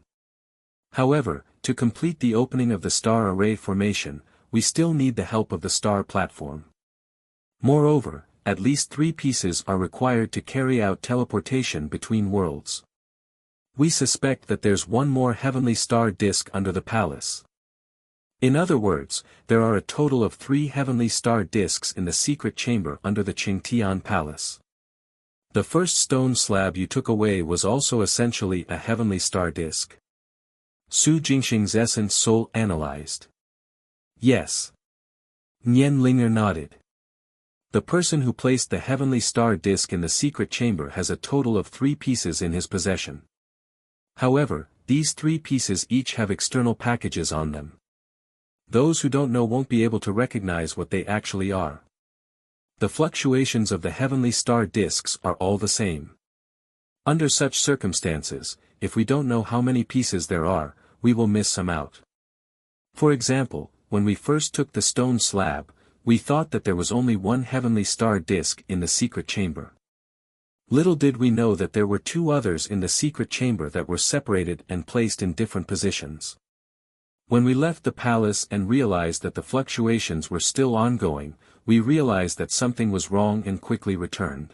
However, to complete the opening of the star array formation, we still need the help of the star platform. Moreover, at least 3 pieces are required to carry out teleportation between worlds. We suspect that there's one more heavenly star disk under the palace. In other words, there are a total of 3 heavenly star disks in the secret chamber under the Qingtian Palace. The first stone slab you took away was also essentially a heavenly star disk. Su Jingxing's essence soul analyzed. Yes. Nian Linger nodded. The person who placed the heavenly star disk in the secret chamber has a total of 3 pieces in his possession. However, these 3 pieces each have external packages on them. Those who don't know won't be able to recognize what they actually are. The fluctuations of the heavenly star disks are all the same. Under such circumstances, if we don't know how many pieces there are, we will miss some out. For example, when we first took the stone slab, we thought that there was only one heavenly star disk in the secret chamber. Little did we know that there were two others in the secret chamber that were separated and placed in different positions. When we left the palace and realized that the fluctuations were still ongoing, we realized that something was wrong and quickly returned.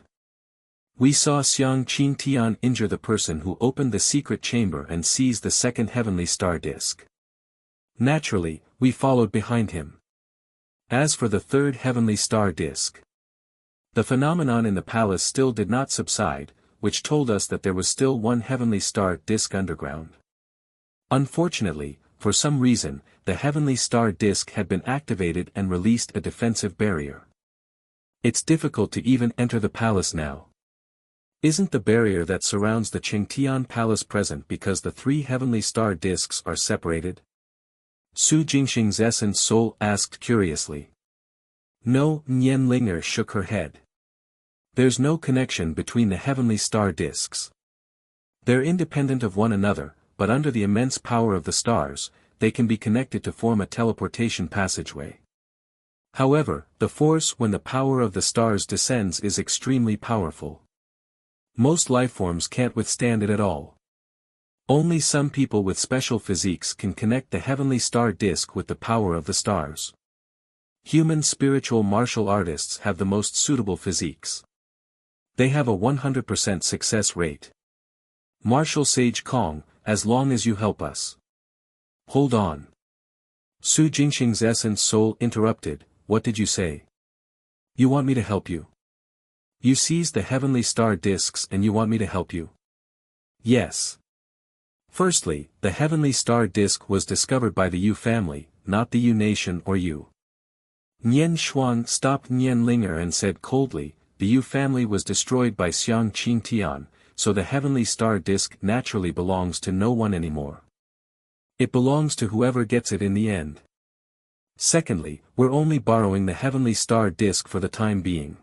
We saw Xiang Qingtian injure the person who opened the secret chamber and seize the second heavenly star disk. Naturally, we followed behind him. As for the third heavenly star disk, the phenomenon in the palace still did not subside, which told us that there was still one heavenly star disk underground. Unfortunately, for some reason, the heavenly star disk had been activated and released a defensive barrier. It's difficult to even enter the palace now. Isn't the barrier that surrounds the Qingtian palace present because the three heavenly star disks are separated? Su Jingxing's essence soul asked curiously. No, Nian Linger shook her head. There's no connection between the heavenly star disks. They're independent of one another, but under the immense power of the stars, they can be connected to form a teleportation passageway. However, the force when the power of the stars descends is extremely powerful. Most lifeforms can't withstand it at all. Only some people with special physiques can connect the heavenly star disk with the power of the stars. Human spiritual martial artists have the most suitable physiques. They have a 100% success rate. Martial Sage Kong, as long as you help us. Hold on. Su Jingxing's essence soul interrupted, what did you say? You want me to help you? You seized the heavenly star disks and you want me to help you? Yes. Firstly, the heavenly star disk was discovered by the Yu family, not the Yu nation or you. Nian Shuang stopped Nian Linger and said coldly, the Yu family was destroyed by Xiang Qingtian, so the heavenly star disk naturally belongs to no one anymore. It belongs to whoever gets it in the end. Secondly, we're only borrowing the heavenly star disk for the time being.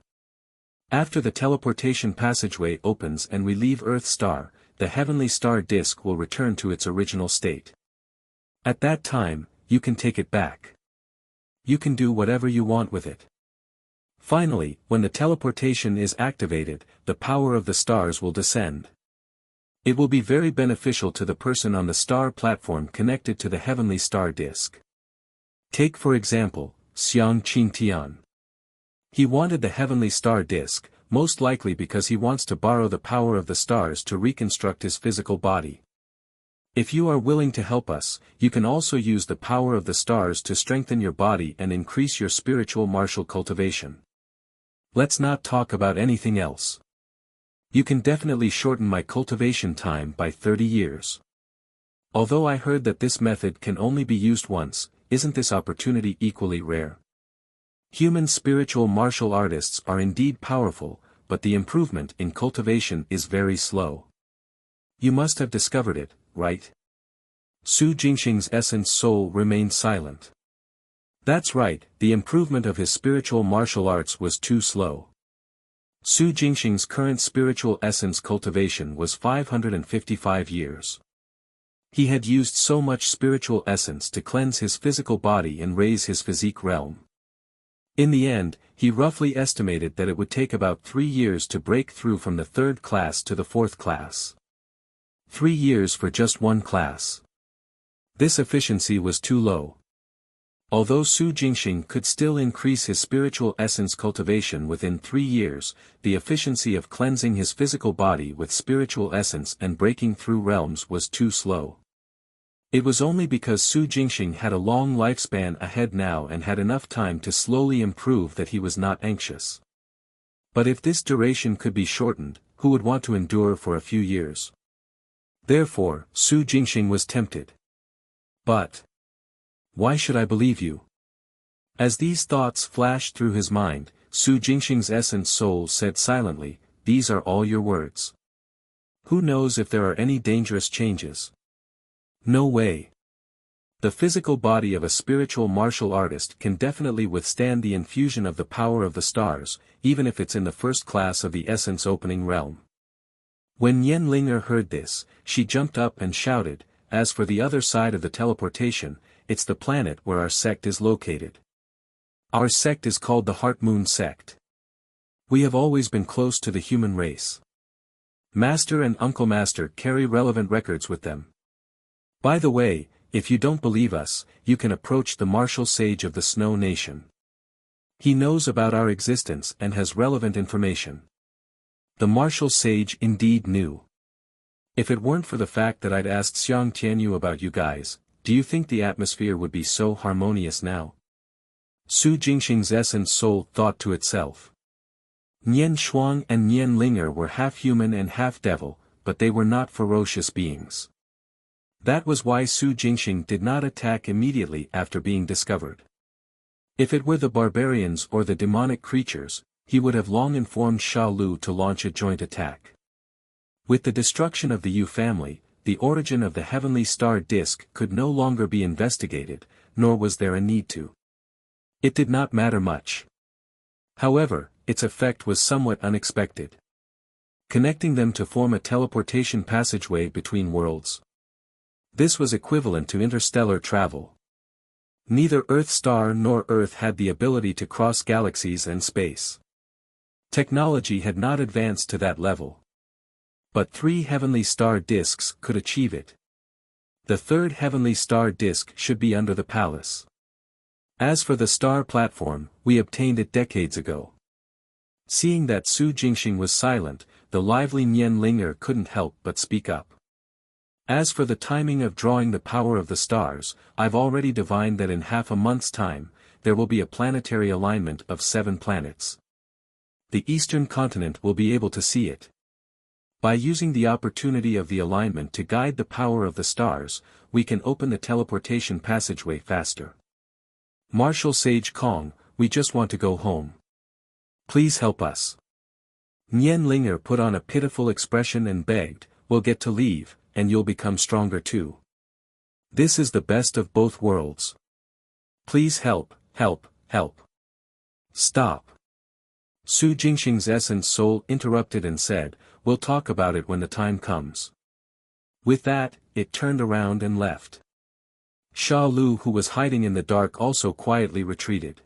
After the teleportation passageway opens and we leave Earth Star, the heavenly star disk will return to its original state. At that time, you can take it back. You can do whatever you want with it. Finally, when the teleportation is activated, the power of the stars will descend. It will be very beneficial to the person on the star platform connected to the heavenly star disk. Take for example, Xiang Qingtian. He wanted the heavenly star disk, most likely because he wants to borrow the power of the stars to reconstruct his physical body. If you are willing to help us, you can also use the power of the stars to strengthen your body and increase your spiritual martial cultivation. Let's not talk about anything else. You can definitely shorten my cultivation time by 30 years. Although I heard that this method can only be used once, isn't this opportunity equally rare? Human spiritual martial artists are indeed powerful, but the improvement in cultivation is very slow. You must have discovered it, right? Su Jingxing's essence soul remained silent. That's right, the improvement of his spiritual martial arts was too slow. Su Jingxing's current spiritual essence cultivation was 555 years. He had used so much spiritual essence to cleanse his physical body and raise his physique realm. In the end, he roughly estimated that it would take about 3 years to break through from the 3rd class to the 4th class. 3 years for just one class. This efficiency was too low. Although Su Jingxing could still increase his spiritual essence cultivation within 3 years, the efficiency of cleansing his physical body with spiritual essence and breaking through realms was too slow. It was only because Su Jingxing had a long lifespan ahead now and had enough time to slowly improve that he was not anxious. But if this duration could be shortened, who would want to endure for a few years? Therefore, Su Jingxing was tempted. But why should I believe you? As these thoughts flashed through his mind, Su Jingxing's essence soul said silently, these are all your words. Who knows if there are any dangerous changes? No way. The physical body of a spiritual martial artist can definitely withstand the infusion of the power of the stars, even if it's in the 1st class of the essence opening realm. When Nian Linger heard this, she jumped up and shouted, as for the other side of the teleportation, it's the planet where our sect is located. Our sect is called the Heart Moon Sect. We have always been close to the human race. Master and Uncle Master carry relevant records with them. By the way, if you don't believe us, you can approach the martial sage of the Snow Nation. He knows about our existence and has relevant information. The martial sage indeed knew. If it weren't for the fact that I'd asked Xiang Tianyu about you guys, do you think the atmosphere would be so harmonious now? Su Jingxing's essence soul thought to itself. Nian Shuang and Nian Linger were half human and half devil, but they were not ferocious beings. That was why Su Jingxing did not attack immediately after being discovered. If it were the barbarians or the demonic creatures, he would have long informed Sha Lu to launch a joint attack. With the destruction of the Yu family, the origin of the heavenly star disk could no longer be investigated, nor was there a need to. It did not matter much. However, its effect was somewhat unexpected. Connecting them to form a teleportation passageway between worlds. This was equivalent to interstellar travel. Neither Earth Star nor Earth had the ability to cross galaxies and space. Technology had not advanced to that level. But 3 heavenly star disks could achieve it. The 3rd heavenly star disk should be under the palace. As for the star platform, we obtained it decades ago. Seeing that Su Jingxing was silent, the lively Nian Linger couldn't help but speak up. As for the timing of drawing the power of the stars, I've already divined that in half a month's time, there will be a planetary alignment of 7 planets. The eastern continent will be able to see it. By using the opportunity of the alignment to guide the power of the stars, we can open the teleportation passageway faster. Martial Sage Kong, we just want to go home. Please help us. Nian Linger put on a pitiful expression and begged, we'll get to leave, and you'll become stronger too. This is the best of both worlds. Please help, help, help. Stop. Su Jingxing's essence soul interrupted and said, we'll talk about it when the time comes. With that, it turned around and left. Sha Lu, who was hiding in the dark, also quietly retreated.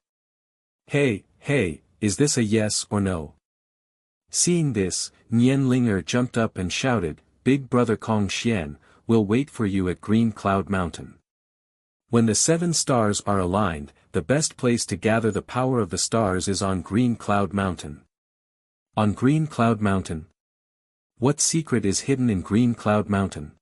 Hey, is this a yes or no? Seeing this, Nian Linger jumped up and shouted, Big Brother Kong Xian, we'll wait for you at Green Cloud Mountain. When the 7 stars are aligned, the best place to gather the power of the stars is on Green Cloud Mountain. On Green Cloud Mountain? What secret is hidden in Green Cloud Mountain?